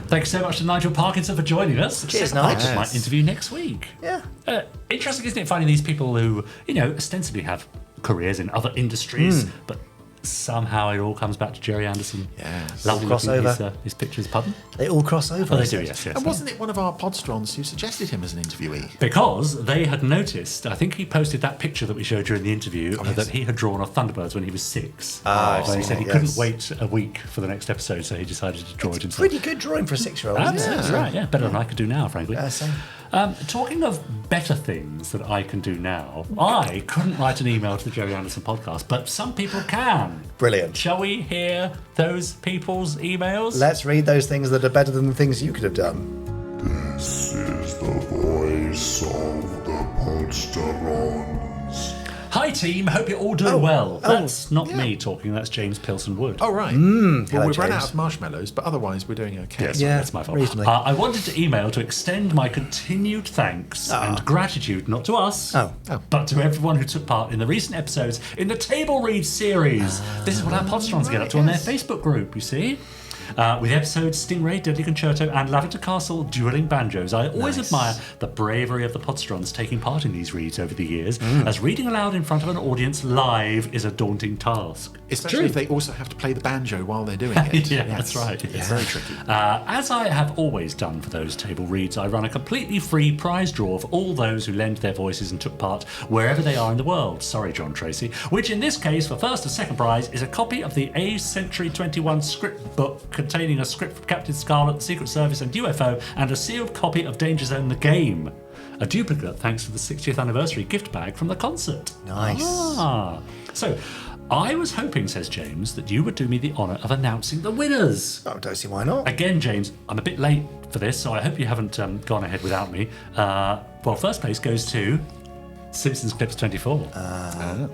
Thanks so much to Nigel Parkinson for joining us. Cheers, I Nigel. might interview next week. Yeah. Interesting, isn't it, finding these people who, ostensibly have careers in other industries, but somehow it all comes back to Gerry Anderson. Yes. Lovely Crossover. his pictures. Pardon? They all cross over. Oh, they do, yes. And wasn't it one of our Podsterons who suggested him as an interviewee? Because they had noticed, I think he posted that picture that we showed during the interview, that he had drawn of Thunderbirds when he was 6. And he said he couldn't wait a week for the next episode, so he decided to draw it himself. Pretty good drawing for a 6-year-old. That's right, yeah. Better than I could do now, frankly. Same. Talking of better things that I can do now, I couldn't write an email to the Gerry Anderson podcast, but some people can. Brilliant. Shall we hear those people's emails? Let's read those things that are better than the things you could have done. This is the voice of the Podsterons. Hi team, hope you're all doing well. That's not me talking, that's James Pilson Wood. Oh, right. Hello, Well, we've run James. out of marshmallows, but otherwise we're doing okay. Yes, Yeah, that's my fault. reasonably. I wanted to email to extend my continued thanks and gratitude, not to us, but to everyone who took part in the recent episodes in the Table Read series. This is what our Podsterons get up to on their Facebook group, you see. with episodes Stingray, Deadly Concerto, and Lavender Castle dueling banjos. I always admire the bravery of the Podsterons taking part in these reads over the years, as reading aloud in front of an audience live is a daunting task. Especially if they also have to play the banjo while they're doing it. Yeah, that's right. It's very tricky. As I have always done for those table reads, I run a completely free prize draw for all those who lend their voices and took part wherever they are in the world. Sorry, John Tracy. Which in this case, for first and second prize, is a copy of the A Century 21 script book containing a script from Captain Scarlet, the Secret Service and UFO, and a sealed copy of Danger Zone the Game. A duplicate thanks to the 60th anniversary gift bag from the concert. Nice. So, I was hoping, says James, that you would do me the honour of announcing the winners. Oh, don't see why not. Again, James, I'm a bit late for this, so I hope you haven't gone ahead without me. Well, first place goes to Simpsons Clips 24.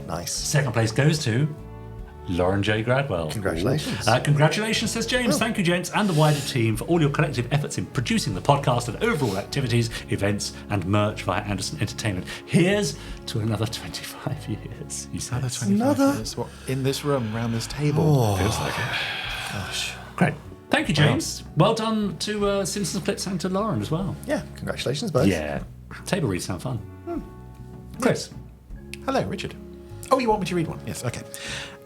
Nice. Second place goes to Lauren J. Gradwell. Congratulations. Congratulations, says James. Thank you, gents, and the wider team for all your collective efforts in producing the podcast and overall activities, events, and merch via Anderson Entertainment. Here's to another 25 years, he says. Another 25 years. What, in this room, around this table? Feels like it. Gosh. Great. Thank you, James. Well done to Simpsons Clips and to Lauren as well. Yeah, congratulations both. Yeah. Table reads sound fun. Chris. Hello, Richard. Oh, you want me to read one? Yes, okay.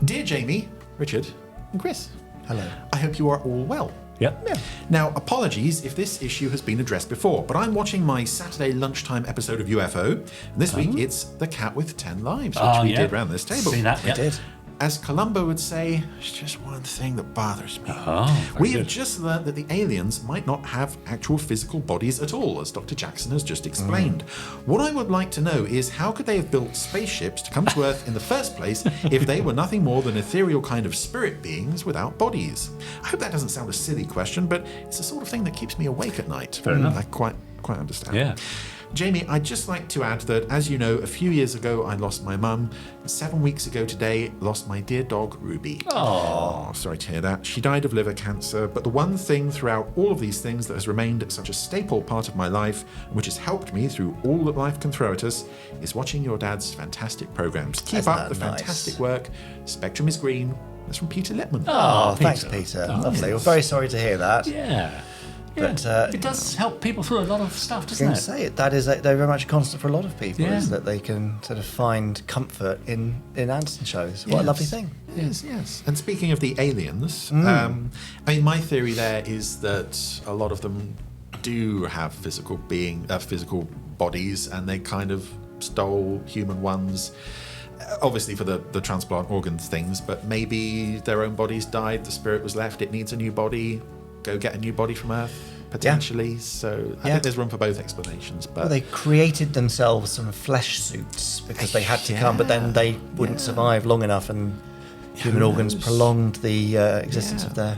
Dear Jamie, Richard, and Chris. Hello. I hope you are all well. Yep. Yeah. Now, apologies if this issue has been addressed before, but I'm watching my Saturday lunchtime episode of UFO, and this week it's The Cat with 10 Lives, which we did round this table. Seen that? We did. As Columbo would say, it's just one thing that bothers me. Very We have good. just learned that the aliens might not have actual physical bodies at all, as Dr. Jackson has just explained. What I would like to know is how could they have built spaceships to come to Earth in the first place if they were nothing more than ethereal kind of spirit beings without bodies? I hope that doesn't sound a silly question, but it's the sort of thing that keeps me awake at night. Fair enough. I quite understand. Yeah. Jamie, I'd just like to add that, as you know, a few years ago I lost my mum. 7 weeks ago today, lost my dear dog, Ruby. Oh, sorry to hear that. She died of liver cancer, but the one thing throughout all of these things that has remained such a staple part of my life, and which has helped me through all that life can throw at us, is watching your dad's fantastic programs. Keep Isn't up that the nice? fantastic work. Spectrum is green. That's from Peter Lippman. Oh, thanks, Peter. Lovely. We're very sorry to hear that. Yeah. But it does help people through a lot of stuff, I doesn't can it? say it. That is they're very much a constant for a lot of people, Yeah. is that they can sort of find comfort in Anderson shows. What a lovely thing. Yes. And speaking of the aliens, I mean, my theory there is that a lot of them do have physical bodies, and they kind of stole human ones. Obviously for the transplant organs things, but maybe their own bodies died, the spirit was left, it needs a new body, go get a new body from Earth, potentially. So I think there's room for both explanations. But Well, they created themselves some flesh suits because they had to come, but then they wouldn't survive long enough, and human organs prolonged the existence of their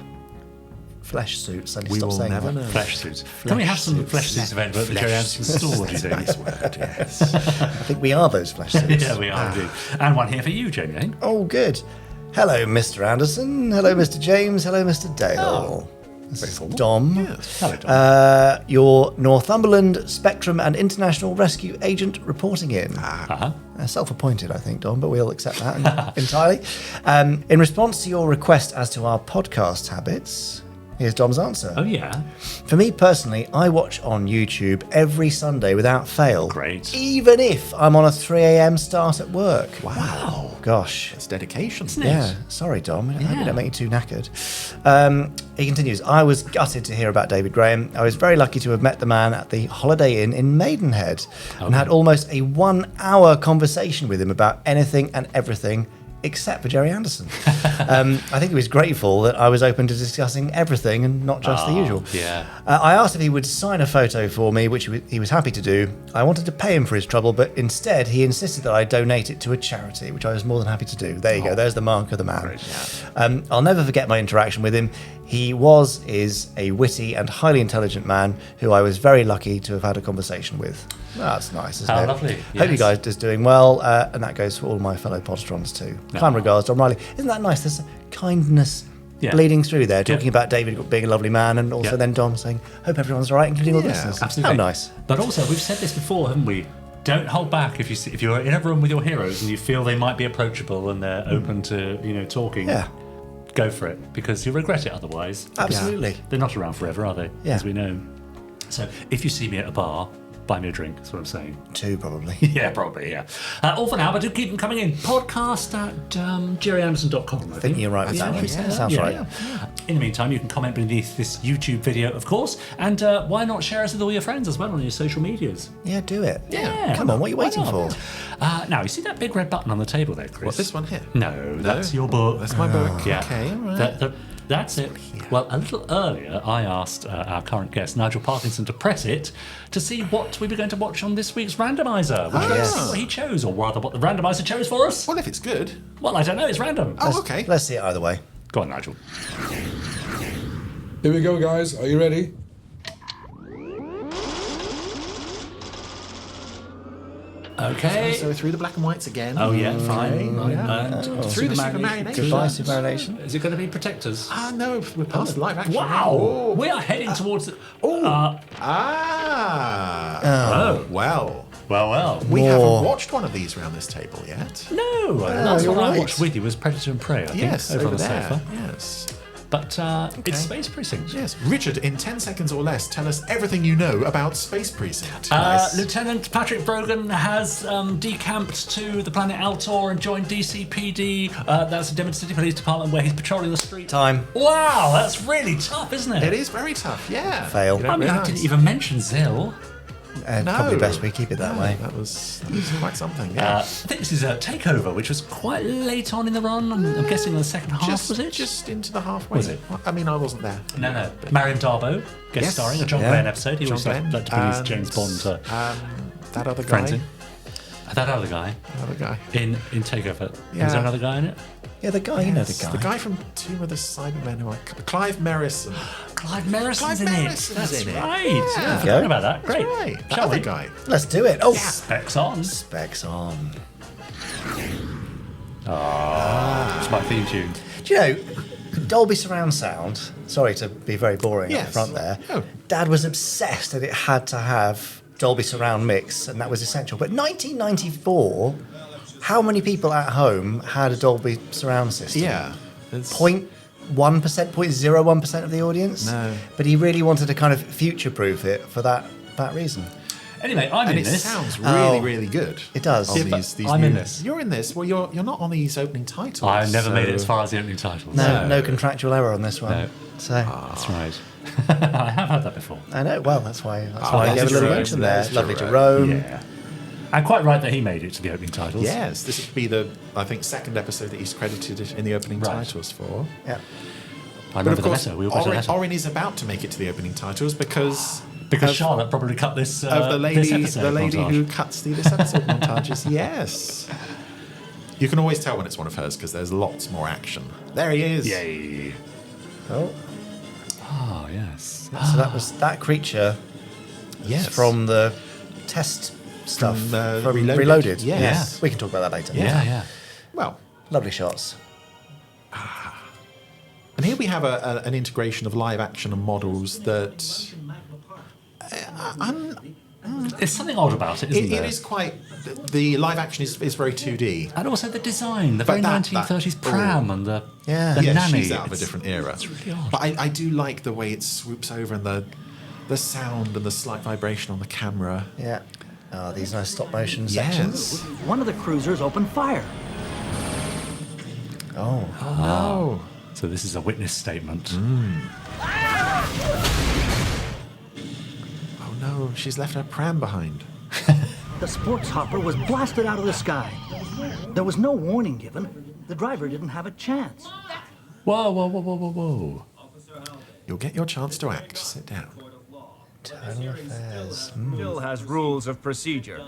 flesh suits. I need to we stop will saying never that. know. Flesh suits. Can we have some flesh suits available at the Gerry Anderson store, do you think? Nice word, yes. I think we are those flesh suits. Yeah, we are indeed. And one here for you, Jamie, eh? Oh, good. Hello, Mr. Anderson. Hello, Mr. James. Hello, Mr. Dale. This is Dom. Hello, Dom. Your Northumberland Spectrum and International Rescue Agent reporting in. Self-appointed, I think, Dom, but we'll accept that entirely. In response to your request as to our podcast habits, here's Dom's answer. Oh, yeah. For me personally, I watch on YouTube every Sunday without fail. Great. Even if I'm on a 3 a.m. start at work. Wow. Gosh. It's dedication. Yeah, sorry, Dom. I hope you don't make you too knackered. He continues, I was gutted to hear about David Graham. I was very lucky to have met the man at the Holiday Inn in Maidenhead and had almost a 1 hour conversation with him about anything and everything except for Gerry Anderson. I think he was grateful that I was open to discussing everything and not just the usual. Yeah. I asked if he would sign a photo for me, which he was happy to do. I wanted to pay him for his trouble, but instead he insisted that I donate it to a charity, which I was more than happy to do. There you go. There's the mark of the man. I'll never forget my interaction with him. He is a witty and highly intelligent man who I was very lucky to have had a conversation with. That's nice, isn't How it? lovely, Hope you yes. guys are doing well, and that goes for all my fellow Podsterons too. Kind regards, Dom Riley. Isn't that nice? There's kindness bleeding through there, talking about David being a lovely man, and also then Dom saying, hope everyone's all right, including all the listeners. Absolutely. How nice. But also, we've said this before, haven't we? Don't hold back if you're in a room with your heroes and you feel they might be approachable and they're open to talking. Yeah. go for it, because you'll regret it otherwise. Absolutely. They're not around forever, are they? Yeah. As we know. So if you see me at a bar, buy me a drink, that's what I'm saying. 2 probably. Yeah, probably, yeah. All for now, but do keep them coming in. Podcast at gerryanderson.com. I think you're right with that one. Yeah, Sounds right. yeah. In the meantime, you can comment beneath this YouTube video, of course, and why not share us with all your friends as well on your social medias? Yeah, do it. Yeah. Come on, what are you Why waiting not? for? Now, you see that big red button on the table there, Chris? What, this one here? No, that's your book. That's my book. Yeah. Okay, all right. That's it. Well, a little earlier, I asked our current guest, Nigel Parkinson, to press it to see what we were going to watch on this week's Randomiser. We're going to see what he chose, or rather what the Randomiser chose for us. Well, if it's good. Well, I don't know. It's random. Oh, okay. Let's see it either way. Go on, Nigel. Here we go, guys. Are you ready? Okay. So through the black and whites again. Oh, yeah, fine. Yeah. Through the Super Mario Nation. Goodbye, Super Mario Nation. Is it going to be Protectors? No, we're past live action. Wow. Oh. We are heading towards the... Oh. Oh. Well. Well. We More. haven't watched one of these around this table yet. No. Last you're one I right. watched with you was Predator and Prey, I think, Yes, over on the there. sofa. Yes. But it's Space Precinct. Yes. Richard, in 10 seconds or less, tell us everything you know about Space Precinct. Lieutenant Patrick Brogan has decamped to the planet Altor and joined DCPD. That's the Devon City Police Department, where he's patrolling the street. Time. Wow, that's really tough, isn't it? It is very tough, yeah. Fail. I mean, I didn't even mention Zill. Probably best we keep it that way. That was quite something, yeah. I think this is a takeover, which was quite late on in the run. I'm guessing in the second half, was it? Just into the halfway. Was it? I mean, I wasn't there. No. Marion Darbo, guest Yes. starring, a John Yeah. Glenn episode. He John always Glenn. liked to bring his And, James Bond that other friends guy. in. That other guy Another guy. in Takeover. Yeah. Is there another guy in it? Yeah, the guy, you know the Yes, guy. The guy from Tomb of the Cybermen, Clive Merrison. Clive Merrison's in Merrison's it. That's in it. right. Yeah. I forgot about that. Great. Right. That Shall other we? guy. Let's do it. Oh, Specs on. specs on. It's my theme tune. Do you know, Dolby surround sound, sorry to be very boring up Yes. front there, Oh. Dad was obsessed that it had to have Dolby surround mix, and that was essential. But 1994, how many people at home had a Dolby surround system? Yeah. It's- 0.1%, 0.01% of the audience? No. But he really wanted to kind of future-proof it for that reason. Anyway, I'm And in it this. sounds really, Oh. really good. It does. On Yeah, but these I'm in new- this. You're in this. Well, you're not on these opening titles. I've never made it so- as far as the opening titles. No contractual error on this one. No. So That's right. I have had that before. I know. Well, that's why I that's gave a little Jerome, mention there. that's Lovely Jerome. Jerome. Yeah. And quite right that he made it to the opening titles. Yes, this would be the, I think, second episode that he's credited in the opening Right. titles for. Yeah. I But remember of the course, letter. We all got a letter. Orin is about to make it to the opening titles because Because Charlotte probably cut this of the lady, this episode the lady montage. who cuts this episode montages. Yes, you can always tell when it's one of hers because there's lots more action. There he is. Yay. Oh, Oh, yes. so that was that creature Yes. from the test stuff From, from Reloaded. Reloaded. Yes. We can talk about that later. Yeah. Well, Lovely shots. and here we have an integration of live action and models that. There's something odd about it, isn't It there? is quite. The live action is very 2D. And also the design, the But very that- 1930s pram and the Yeah. the Yeah, nanny. she's out of a It's- different era. It's really odd. But I do like the way it swoops over and the sound and the slight vibration on the camera. Yeah. Oh, these nice stop motion sections. Yes. One of the cruisers opened fire. Oh. Oh. So this is a witness statement. Oh no, she's left her pram behind. The sports hopper was blasted out of the sky. There was no warning given. The driver didn't have a chance. Whoa. You'll get your chance to act. Sit down. Internal affairs. Still has rules of procedure.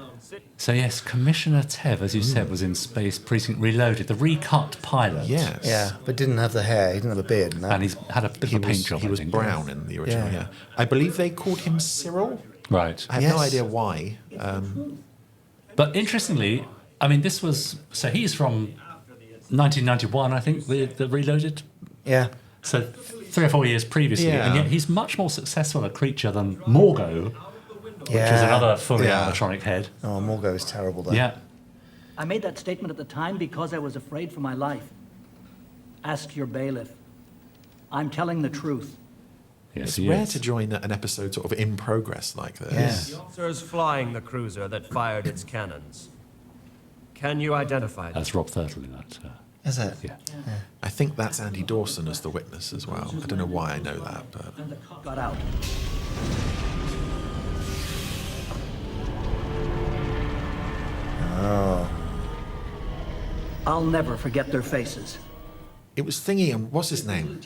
So yes, Commissioner Tev, as you said, was in Space Precinct Reloaded, the recut pilot. Yes. Yeah, but didn't have the hair. He didn't have a beard. And that. And he's had a bit of He a paint was, job. he I was think. brown in the original, Yeah. yeah. I believe they called him Cyril. Right. I have no Yes. idea why. But interestingly, I mean, this was... So he's from 1991, I think, the Reloaded. Yeah. So 3 or 4 years previously. Yeah. And yet he's much more successful a creature than Morgo, which Yeah. is another fully Yeah. animatronic head. Oh, Morgo is terrible though. Yeah. I made that statement at the time because I was afraid for my life. Ask your bailiff. I'm telling the truth. Yes, It's he rare is. to join an episode sort of in progress like this. Yes. The officers flying the cruiser that fired its cannons. Can you identify them? That's Rob Thurtle in that. Is it? Yeah. I think that's Andy Dawson as the witness as well. I don't know why I know that, but And the cop got out. Oh. I'll never forget their faces. it was Thingy and what's his name?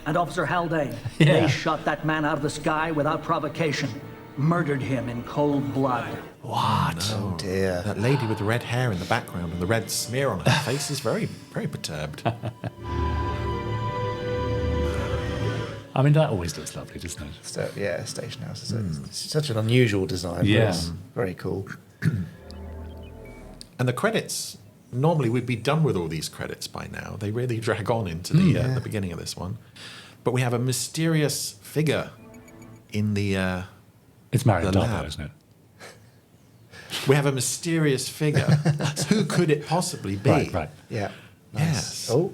And Officer Haldane. Yeah. They shot that man out of the sky without provocation. Murdered him in cold blood. What? Oh dear. That lady with the red hair in the background and the red smear on her face is very, very perturbed. I mean, that always looks lovely, doesn't it? So, yeah, station house. It's such an unusual design. but Yeah. it's very cool. And the credits, normally we'd be done with all these credits by now. They really drag on into the beginning of this one. But we have a mysterious figure in the It's Marion The Darbo, lab. isn't it? we have a mysterious figure. Who could it possibly be? Right. Yeah. Yes. Oh,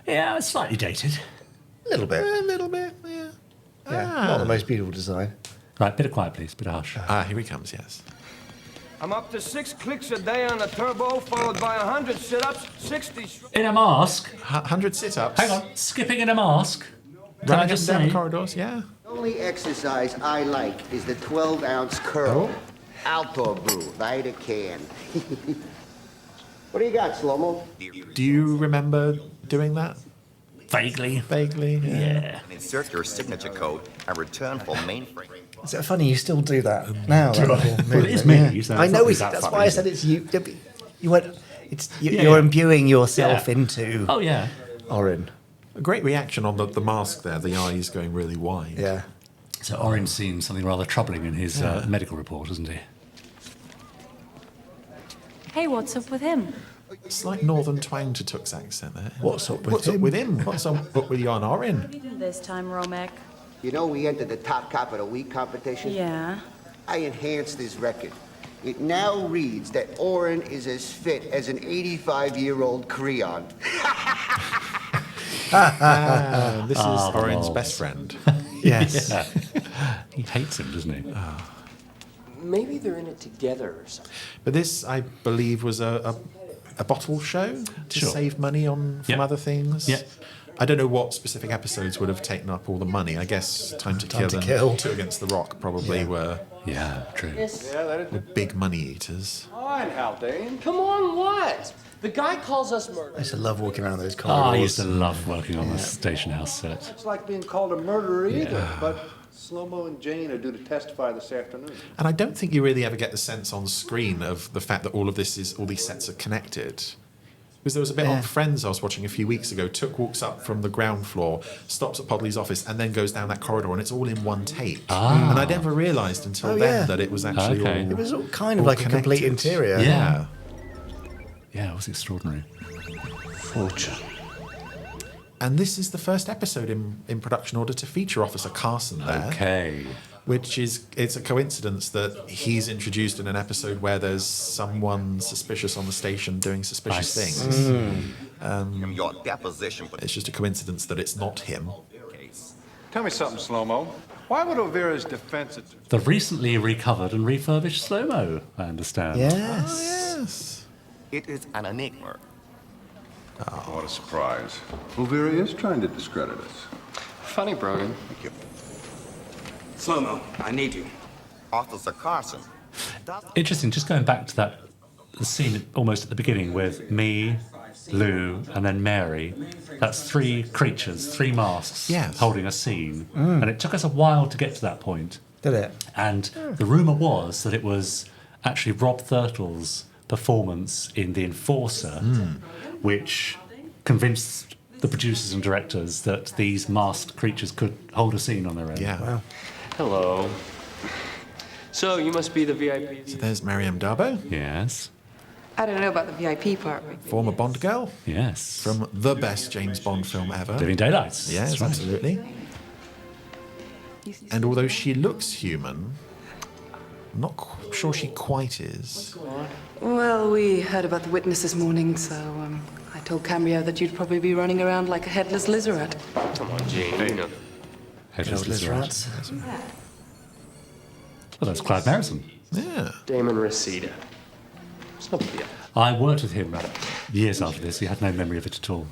Yeah, it's slightly dated. a little bit. A little bit, yeah. Yeah. Not the most beautiful design. Right, bit of quiet, please. Bit of hush. Here he comes, yes. I'm up to 6 clicks a day on the turbo, followed by 100 sit-ups, 60... In a mask. 100 sit-ups. Hang on. Skipping in a mask. Can I Running up just and down say? the corridors, yeah. The only exercise I like is the 12-ounce curl. Alto brew, light a can. What do you got, Slow-Mo? Do you remember doing that? Vaguely. Vaguely, Yeah. Insert your signature code and return for mainframe. Is it funny you still do that now? that little Well, it is movement, me, yeah. so I it's know not really it's, that that's funny, why I is said it? it's you. You went. It's Yeah, you're yeah. imbuing yourself Yeah. into Oh, yeah. Orin. A great reaction on the mask there, the eyes going really wide. Yeah. So Orin's seen something rather troubling in his medical report, hasn't he? Hey, what's up with him? Slight northern twang to Tuk's accent there. What's up with What's him? up with him? What's up with you and Orin? This time, Romek. You know, we entered the Top Cop of the Week competition. Yeah. I enhanced his record. It now reads that Orin is as fit as an 85-year-old Creon. This is Orin's best friend. Yes. Yeah. He hates him, doesn't he? Maybe they're in it together or something. But this, I believe, was a bottle show to Sure. save money on from Yep. other things. Yep. I don't know what specific episodes would have taken up all the money. I guess Time to Time Kill to Kill. and Two Against the Rock probably were Yeah, true. big money eaters. Fine, Haldane. Come on, what? The guy calls us I murderers. used to love walking around those Oh, corridors. I used to love working on the station house set. It's like being called a murderer either. Yeah. But Slow-Mo and Jane are due to testify this afternoon. And I don't think you really ever get the sense on screen of the fact that all these sets are connected. Because there was a bit on Friends I was watching a few weeks ago. Took walks up from the ground floor, stops at Podley's office, and then goes down that corridor, and it's all in one take. And I never realised until Oh, then yeah. that it was actually Okay. all. It was all kind of all like a complete connected. interior. Yeah. Yeah, it was extraordinary. Fortune. And this is the first episode in production order to feature Officer Carson there. Okay. Which is, it's a coincidence that he's introduced in an episode where there's someone suspicious on the station doing suspicious things. Your deposition It's just a coincidence that it's not him. case. Tell me something, Slow-Mo. Why would O'Vera's defense... The recently recovered and refurbished slow-mo, I understand. Yes. Yes. It is an enigma. What a surprise. O'Vera is trying to discredit us. Funny, Brogan. Thank you. Slow-Mo, I need you. Officer Carson. Interesting, just going back to that the scene almost at the beginning with me, Lou, and then Mary. That's three creatures, three masks Yes. holding a scene. And it took us a while to get to that point. Did it? And the rumour was that it was actually Rob Thurtle's performance in The Enforcer, which convinced the producers and directors that these masked creatures could hold a scene on their own. Yeah. Wow. Hello. So, you must be the VIP. So there's Mariam Darbo, Yes. I don't know about the VIP part. former Bond girl, Yes. from the best James Bond film ever. Living Daylights. Yes, That's right. absolutely. And although she looks human, I'm not sure she quite is. Well, we heard about the witness this morning, so I Told Cambria that you'd probably be running around like a headless lizard. Come on, Jane. You know. Headless lizard. Rats. Well, that's Clive Merrison. Yeah. Damon Reseda. It's no big deal. I worked with him years after this. He had no memory of it at all.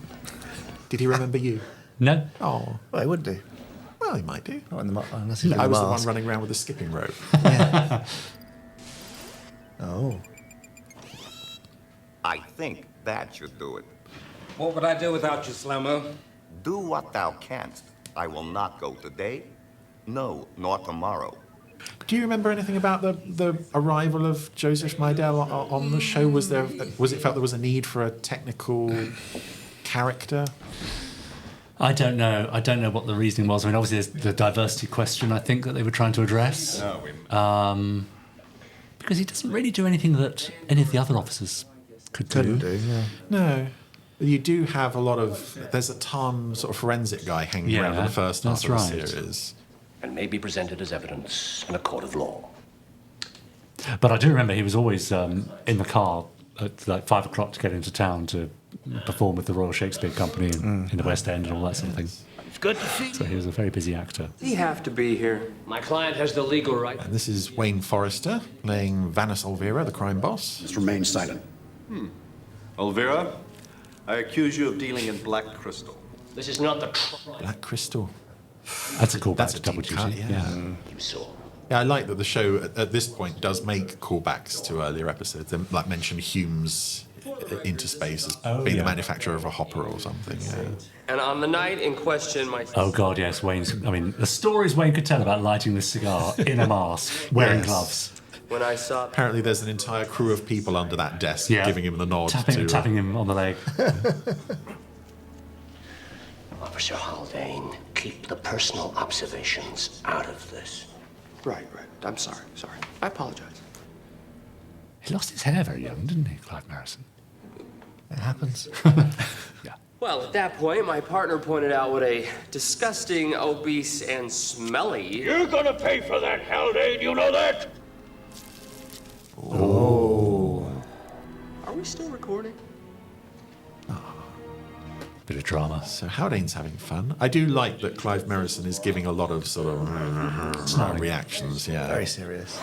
Did he remember you? No. Oh. Well, he would do. Well, he might do. Not in the, unless he's I was the one mask. running around with the skipping rope. Oh. I think that should do it. What would I do without you, Slow-Mo? Do what thou canst. I will not go today. No, nor tomorrow. Do you remember anything about the arrival of Joseph Meidel on the show? Was it felt there was a need for a technical character? I don't know. I don't know what the reasoning was. I mean, obviously, there's the diversity question, I think, that they were trying to address. Because he doesn't really do anything that any of the other officers couldn't do. Yeah. No. You do have a lot of... There's a Tarn sort of forensic guy hanging around in the first half of the series. And may be presented as evidence in a court of law. But I do remember he was always in the car at like 5 o'clock to get into town to perform with the Royal Shakespeare Company in the West End and all that sort of thing. It's good to see. So he was a very busy actor. Does he have to be here? My client has the legal right. And this is Wayne Forrester playing Vanus Olvera, the crime boss. Just remain silent. Olvera, I accuse you of dealing in black crystal. This is not the trial. Black Crystal. That's a callback That's to a Double deep cut, Duty. yeah. You saw. Yeah, I like that the show at this point does make callbacks to earlier episodes. They like mention Hume's into space as being the manufacturer of a hopper or something. Yeah. And on the night in question, my... Oh, God, yes. The stories Wayne could tell about lighting this cigar in a mask, wearing gloves. When I saw... Apparently there's an entire crew of people under that desk giving him the nod. Tapping him on the leg. Officer Haldane, keep the personal observations out of this. Right. I'm sorry. I apologize. He lost his hair very young, didn't he, Clive Merrison? It happens. Well, at that point, my partner pointed out what a disgusting, obese, and smelly... You're gonna pay for that, Haldane, you know that? Oh. Are we still recording? Bit of drama. So Haldane's having fun. I do like that Clive Merrison is giving a lot of sort of reactions. Yeah. Very serious.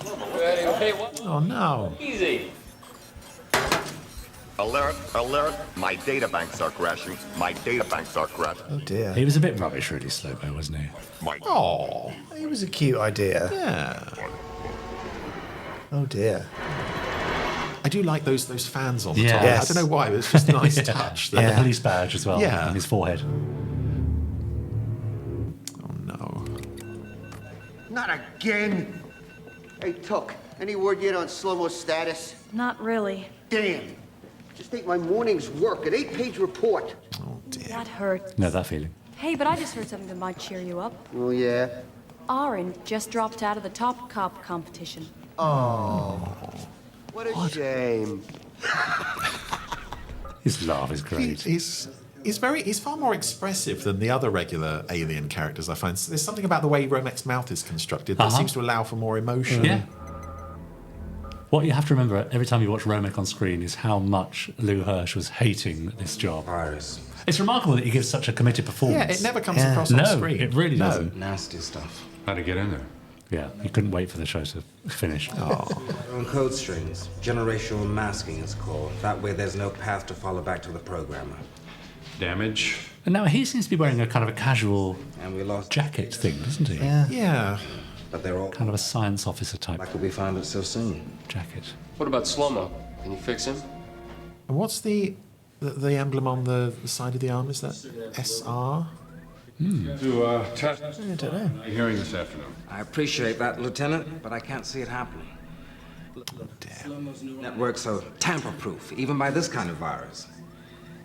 Hey, what? Oh, no. Easy. Alert, my data banks are crashing. Oh, dear. He was a bit rubbish, really, Slow-Mo, wasn't he? Oh. It was a cute idea. Yeah. Oh, dear. I do like those fans on the Yeah. top. Yes. I don't know why, but it's just a nice touch. And the police badge as well on his forehead. Oh, no. Not again. Hey, Tuck, any word yet on Slow-Mo's status? Not really. Damn. Just ate my morning's work, an 8-page report. Oh, dear. That hurt. No, that feeling. Hey, but I just heard something that might cheer you up. Oh, yeah? Aaron just dropped out of the top cop competition. Oh. What a shame. His laugh is great. He's far more expressive than the other regular alien characters, I find. So there's something about the way Romek's mouth is constructed that seems to allow for more emotion. Yeah. What you have to remember every time you watch Romek on screen is how much Lou Hirsch was hating this job. It's remarkable that he gives such a committed performance. Yeah, it never comes across on screen. It really doesn't. Nasty stuff. How'd he get in there? Yeah, he couldn't wait for the show to finish. On code strings. Generational masking is called. That way there's no path to follow back to the programmer. Damage? And now he seems to be wearing a kind of a casual And we lost jacket thing, doesn't he? Yeah. But they're all Kind of a science officer type like we found it so soon. jacket. What about Slow-Mo? Can you fix him? And what's the emblem on the side of the arm? Is that SR? To test. I don't know. Hearing this afternoon. I appreciate that, Lieutenant, but I can't see it happening. Networks so tamper-proof, even by this kind of virus.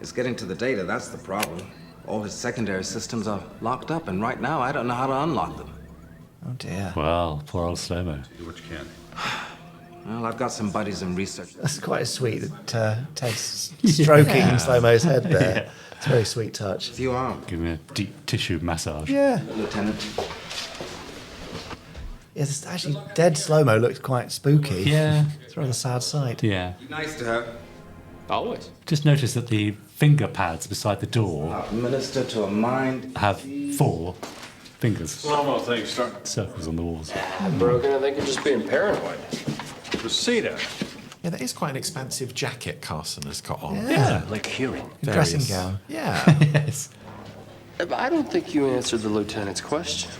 It's getting to the data, that's the problem. All his secondary systems are locked up, and right now I don't know how to unlock them. Oh, dear. Well, poor old Slow-Mo. Do what you can. Well, I've got some buddies in research. That's quite sweet that Ted's stroking Slow-Mo's head there. Yeah. It's a very sweet touch. If you are, Give him a deep tissue massage. Yeah. Lieutenant. Yes, actually, dead Slow-Mo looked quite spooky. Yeah. It's a rather sad sight. Yeah. Be nice to her. Always. Just notice that the finger pads beside the door Minister to a mind. have 4 fingers. Slow-mo thing, start. Circles on the walls. Broken, I think you're just being paranoid. Procedure. Yeah, that is quite an expensive jacket Carson has got on. Yeah. Like hearing. Dressing gown. Yeah. Yes. I don't think you answered the lieutenant's question.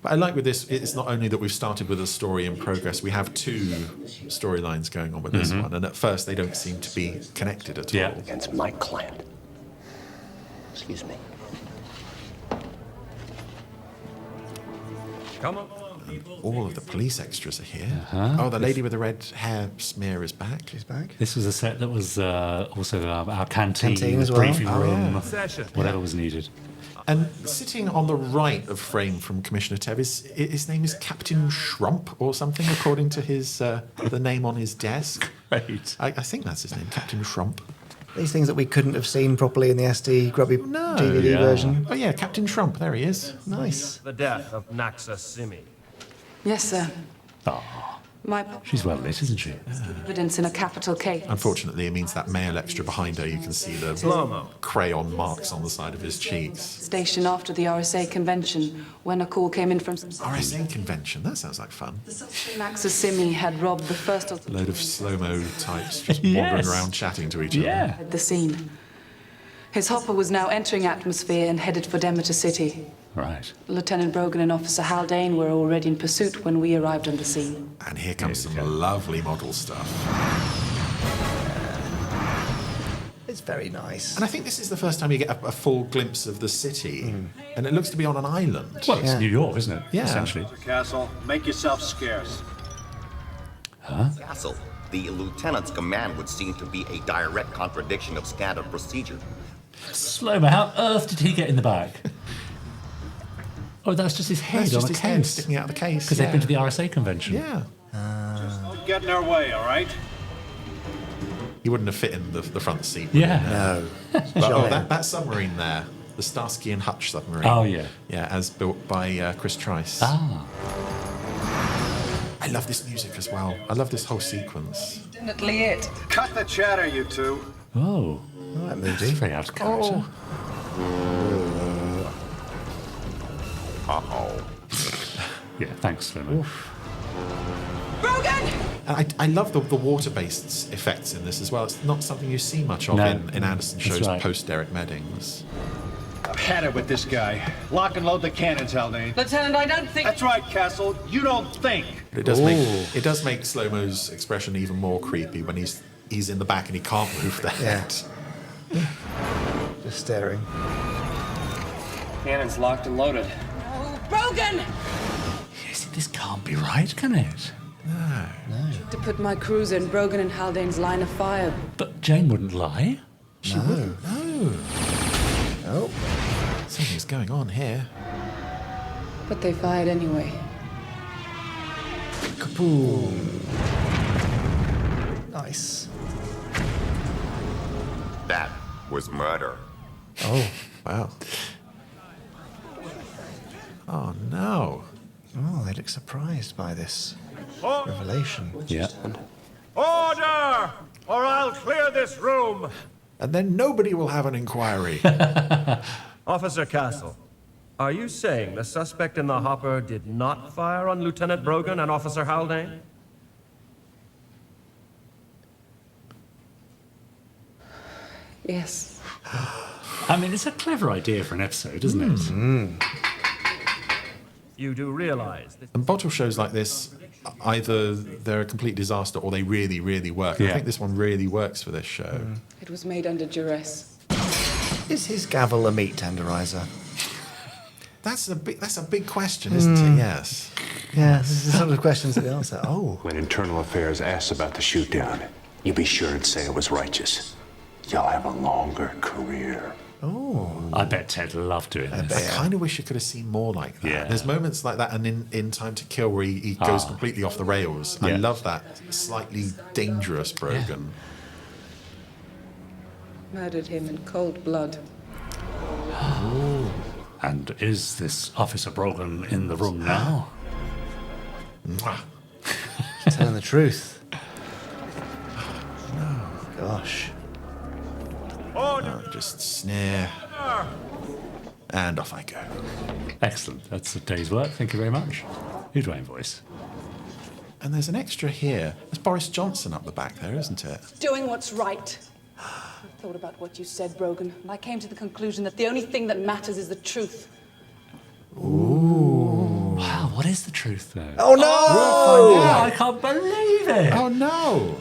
But I like with this, it's not only that we've started with a story in progress, we have 2 storylines going on with this one, and at first they don't seem to be connected at all. Against my client. Excuse me. Come on. All of the police extras are here. Oh, the lady with the red hair smear is back. She's back. This was a set that was also our canteen, Canteen as the well. briefing Oh, room, yeah. whatever was needed. And sitting on the right of frame from Commissioner Tev, his name is Captain Shrump or something, according to his the name on his desk. Right. I think that's his name, Captain Shrump. These things that we couldn't have seen properly in the SD grubby DVD version. Oh yeah, Captain Shrump, there he is. Nice. The death of Naxa Simi. Yes, sir. My She's well lit, isn't she? evidence in a capital case. Unfortunately, it means that male extra behind her, you can see the Slow-mo. crayon marks on the side of his cheeks. Station after the RSA convention when a call came in from... RSA convention, that sounds like fun. Naxa Simi had robbed the first of A load of slow-mo types just Yes. wandering around chatting to each other. at the scene. His hopper was now entering atmosphere and headed for Demeter City. Right. Lieutenant Brogan and Officer Haldane were already in pursuit when we arrived on the scene. And here comes some lovely model stuff. It's very nice. And I think this is the first time you get a full glimpse of the city. And it looks to be on an island. Well, it's New York, isn't it? Yeah. Essentially. Castle, make yourself scarce. Castle, the lieutenant's command would seem to be a direct contradiction of standard procedure. Slow-mo, how on earth did he get in the back? Oh, that's just his head That's on just a his case. head sticking out of the case. Because they've been to the RSA convention. Yeah. Don't get in our way, all right? He wouldn't have fit in the front seat. Yeah. No. But, that submarine there, the Starsky and Hutch submarine. Oh, yeah. Yeah, as built by Chris Trice. Ah. I love this music as well. I love this whole sequence. Definitely it. Cut the chatter, you two. Oh. All right, Moody. That's very out of character. Uh-oh. Yeah, thanks, Slow-mo. Brogan! And I love the water-based effects in this as well. It's not something you see much of No. in Anderson That's shows right. post-Derek Meddings. I've had it with this guy. Lock and load the cannons, Haldane. Lieutenant, I don't think... That's right, Castle. You don't think. But it does make Slow-mo's expression even more creepy when he's in the back and he can't move the head. Just staring. Cannon's locked and loaded. Brogan! Yes, this can't be right, can it? No. To put my cruiser in Brogan and Haldane's line of fire. But Jane wouldn't lie. She wouldn't. No. Oh. Something's going on here. But they fired anyway. Kaboom. Nice. That was murder. Oh, wow. Oh, no. Oh, they look surprised by this revelation. Yeah. Order! Or I'll clear this room! And then nobody will have an inquiry. Officer Castle, are you saying the suspect in the hopper did not fire on Lieutenant Brogan and Officer Haldane? Yes. I mean, it's a clever idea for an episode, isn't it? You do realize that... And bottle shows like this, either they're a complete disaster or they really, really work. And I Yeah. think this one really works for this show. It was made under duress. Is his gavel a meat tenderizer? That's a big question, isn't it? Yes. Yeah, this is the sort of questions that we answer. Oh. When Internal Affairs asks about the shoot-down, you be sure and say it was righteous. You'll have a longer career. Oh. I bet Ted loved doing this. I kind of wish you could have seen more like that. Yeah. There's moments like that, and in Time to Kill, where he goes completely off the rails. I Yeah. love that slightly dangerous Brogan. Murdered him in cold blood. And is this Officer Brogan in the room now? Mwah. Telling the truth. No. Gosh. gosh. Just snare. And off I go. Excellent. That's a day's work. Thank you very much. Who do I invoice? And there's an extra here. There's Boris Johnson up the back there, isn't it? Doing what's right. I thought about what you said, Brogan, and I came to the conclusion that the only thing that matters is the truth. Ooh. Wow, what is the truth, though? Oh, no! I can't believe it. Oh, no.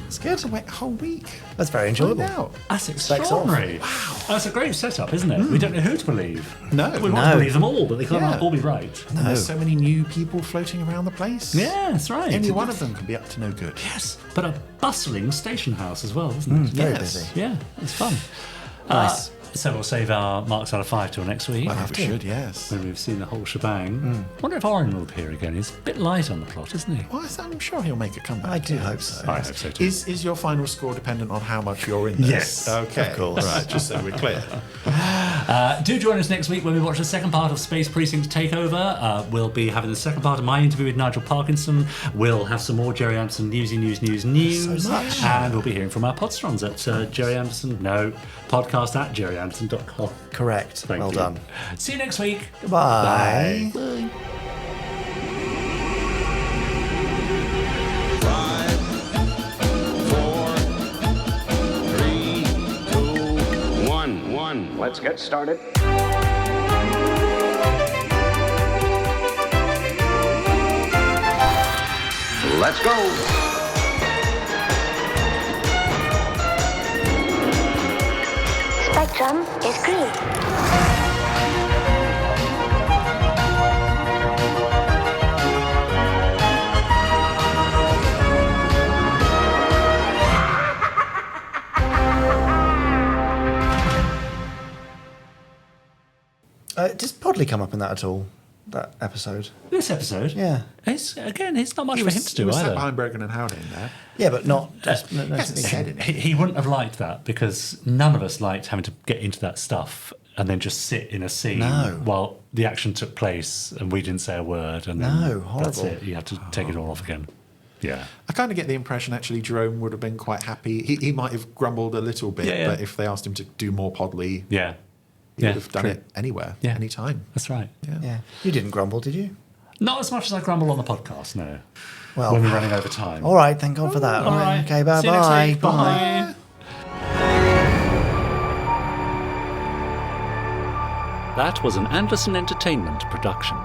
It's good. To wait a whole week. That's very enjoyable. That's extraordinary. Wow. That's a great setup, isn't it? We don't know who to believe. No. We want to believe them all, but they can't all be right. No. There's so many new people floating around the place. Yeah, that's right. Any one of them can be up to no good. Yes, but a bustling station house as well, isn't it? Very busy. Yeah, it's fun. Nice. So we'll save our marks out of 5 till next week. Well, we should, yes. When we've seen the whole shebang. Wonder if Oren will appear again. He's a bit light on the plot, isn't he? Well, I'm sure he'll make a comeback. I do hope so. I hope so too. Is your final score dependent on how much you're in this? Yes, Okay. of course. Right, just so we're clear. Do join us next week when we watch the second part of Space Precinct Takeover. We'll be having the second part of my interview with Nigel Parkinson. We'll have some more Gerry Anderson news. So much. And we'll be hearing from our Podsterons at podcast@gerryanderson.com. Correct. Thank Well you. done. See you next week. Goodbye. Bye. Let's get started. Let's go. Spectrum is green. Does Podley come up in that at all? That episode? This episode? Yeah. It's not much for him to do He was sat either. behind Brogan and Howden there. Yeah, but not... He wouldn't have liked that because none of us liked having to get into that stuff and then just sit in a scene while the action took place and we didn't say a word. And then that's it. You had to take it all off again. Yeah. I kind of get the impression actually Jerome would have been quite happy. He might have grumbled a little bit, but if they asked him to do more Podley, he would have done it anywhere, anytime. That's right. Yeah. You didn't grumble, did you? Not as much as I grumble on the podcast, no. Well, when we're running over time. All right, thank God for that. All right. Okay, bye-bye. See you next week. Bye. That was an Anderson Entertainment production.